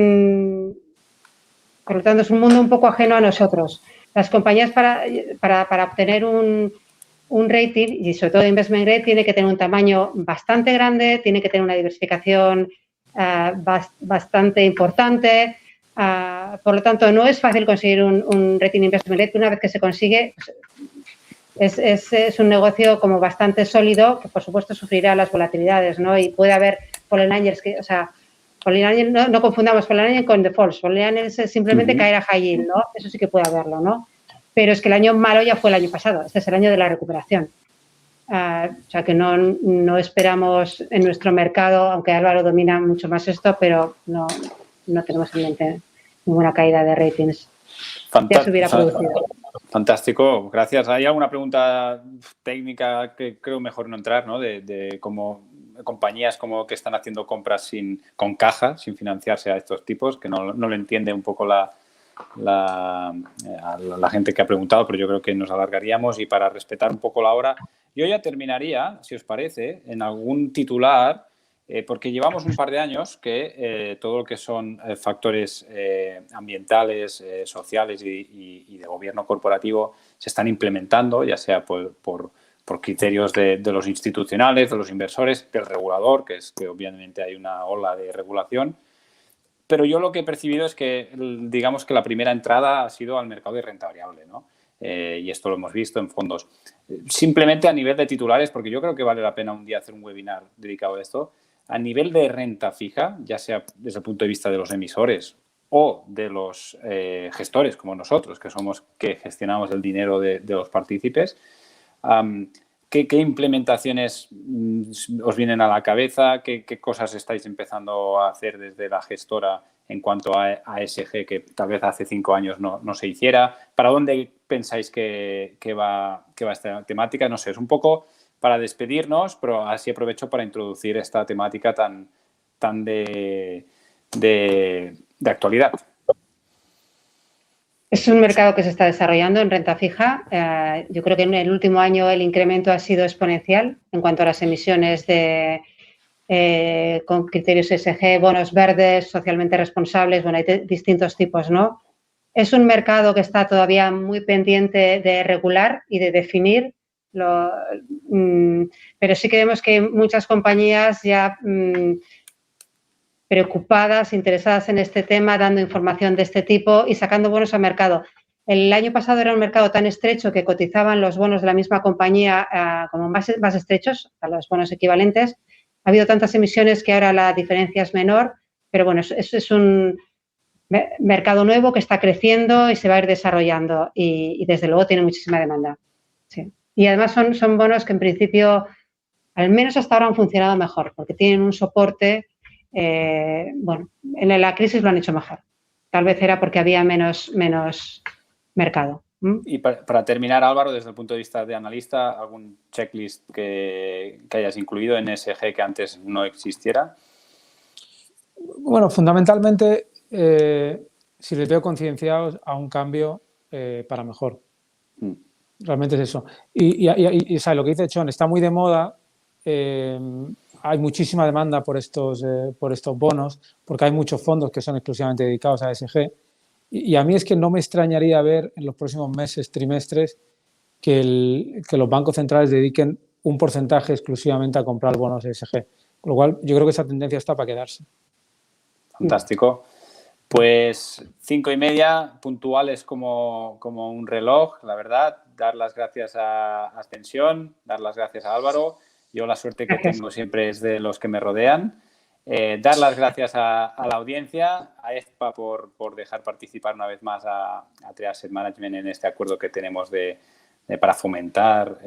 Speaker 2: lo tanto, es un mundo un poco ajeno a nosotros. Las compañías para obtener un rating, y sobre todo de investment grade, tiene que tener un tamaño bastante grande, tiene que tener una diversificación bastante importante. Por lo tanto, no es fácil conseguir un rating investment grade. Una vez que se consigue, es un negocio como bastante sólido, que por supuesto sufrirá las volatilidades, ¿no? Y puede haber fallen angels, o sea, Falling Angel, no confundamos Falling Angel con defaults. Falling Angel es simplemente caer a high yield, ¿no? Eso sí que puede haberlo, ¿no? Pero es que el año malo ya fue el año pasado. Este es el año de la recuperación. O sea que no esperamos en nuestro mercado, aunque Álvaro domina mucho más esto, pero no tenemos en mente ninguna caída de ratings. Ya se hubiera producido.
Speaker 1: Fantástico, gracias. ¿Hay alguna pregunta técnica que creo mejor no entrar, ¿no? De cómo compañías como que están haciendo compras con caja, sin financiarse a estos tipos, que no lo entiende un poco la gente que ha preguntado, pero yo creo que nos alargaríamos y para respetar un poco la hora, yo ya terminaría, si os parece, en algún titular, porque llevamos un par de años que todo lo que son factores ambientales, sociales y de gobierno corporativo se están implementando, ya sea por criterios de los institucionales, de los inversores, del regulador, que es que obviamente hay una ola de regulación. Pero yo lo que he percibido es que, digamos que la primera entrada ha sido al mercado de renta variable, ¿no? Y esto lo hemos visto en fondos. Simplemente a nivel de titulares, porque yo creo que vale la pena un día hacer un webinar dedicado a esto, a nivel de renta fija, ya sea desde el punto de vista de los emisores o de los gestores como nosotros, que gestionamos el dinero de los partícipes, ¿qué implementaciones os vienen a la cabeza? ¿Qué cosas estáis empezando a hacer desde la gestora en cuanto a ESG, que tal vez hace 5 años no se hiciera? ¿Para dónde pensáis que va esta temática? No sé, es un poco para despedirnos, pero así aprovecho para introducir esta temática tan de actualidad.
Speaker 2: Es un mercado que se está desarrollando en renta fija. Yo creo que en el último año el incremento ha sido exponencial en cuanto a las emisiones con criterios ESG, bonos verdes, socialmente responsables. Bueno, hay distintos tipos, ¿no? Es un mercado que está todavía muy pendiente de regular y de definir, pero sí que vemos que muchas compañías ya preocupadas, interesadas en este tema, dando información de este tipo y sacando bonos al mercado. El año pasado era un mercado tan estrecho que cotizaban los bonos de la misma compañía como más estrechos, a los bonos equivalentes. Ha habido tantas emisiones que ahora la diferencia es menor, pero bueno, eso es un mercado nuevo que está creciendo y se va a ir desarrollando y desde luego tiene muchísima demanda. Sí. Y además son bonos que en principio, al menos hasta ahora, han funcionado mejor porque tienen un soporte. Bueno, en la crisis lo han hecho mejor. Tal vez era porque había menos mercado.
Speaker 1: Y para terminar, Álvaro, desde el punto de vista de analista, ¿algún checklist que hayas incluido en ESG que antes no existiera?
Speaker 3: Bueno, fundamentalmente, si les veo concienciados a un cambio para mejor. Realmente es eso. Y ¿sabes? Lo que dice Chon, está muy de moda. Hay muchísima demanda por estos bonos, porque hay muchos fondos que son exclusivamente dedicados a ESG. Y a mí es que no me extrañaría ver en los próximos meses, trimestres, que los bancos centrales dediquen un porcentaje exclusivamente a comprar bonos ESG. Con lo cual, yo creo que esa tendencia está para quedarse.
Speaker 1: Fantástico. Pues 5:30, puntuales como un reloj, la verdad. Dar las gracias a Ascensión, dar las gracias a Álvaro. Yo la suerte que tengo siempre es de los que me rodean. Dar las gracias a la audiencia, a ESPA por dejar participar una vez más a Triad Asset Management en este acuerdo que tenemos para fomentar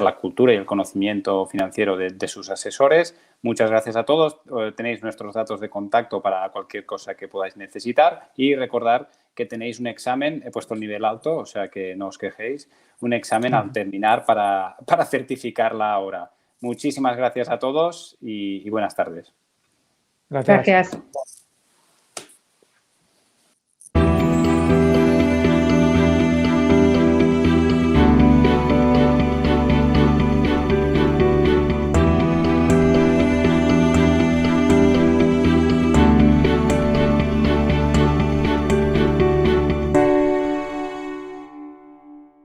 Speaker 1: la cultura y el conocimiento financiero de sus asesores. Muchas gracias a todos. Tenéis nuestros datos de contacto para cualquier cosa que podáis necesitar y recordar que tenéis un examen, he puesto el nivel alto, o sea que no os quejéis, un examen al terminar para certificarla ahora. Muchísimas gracias a todos y buenas tardes.
Speaker 3: Gracias.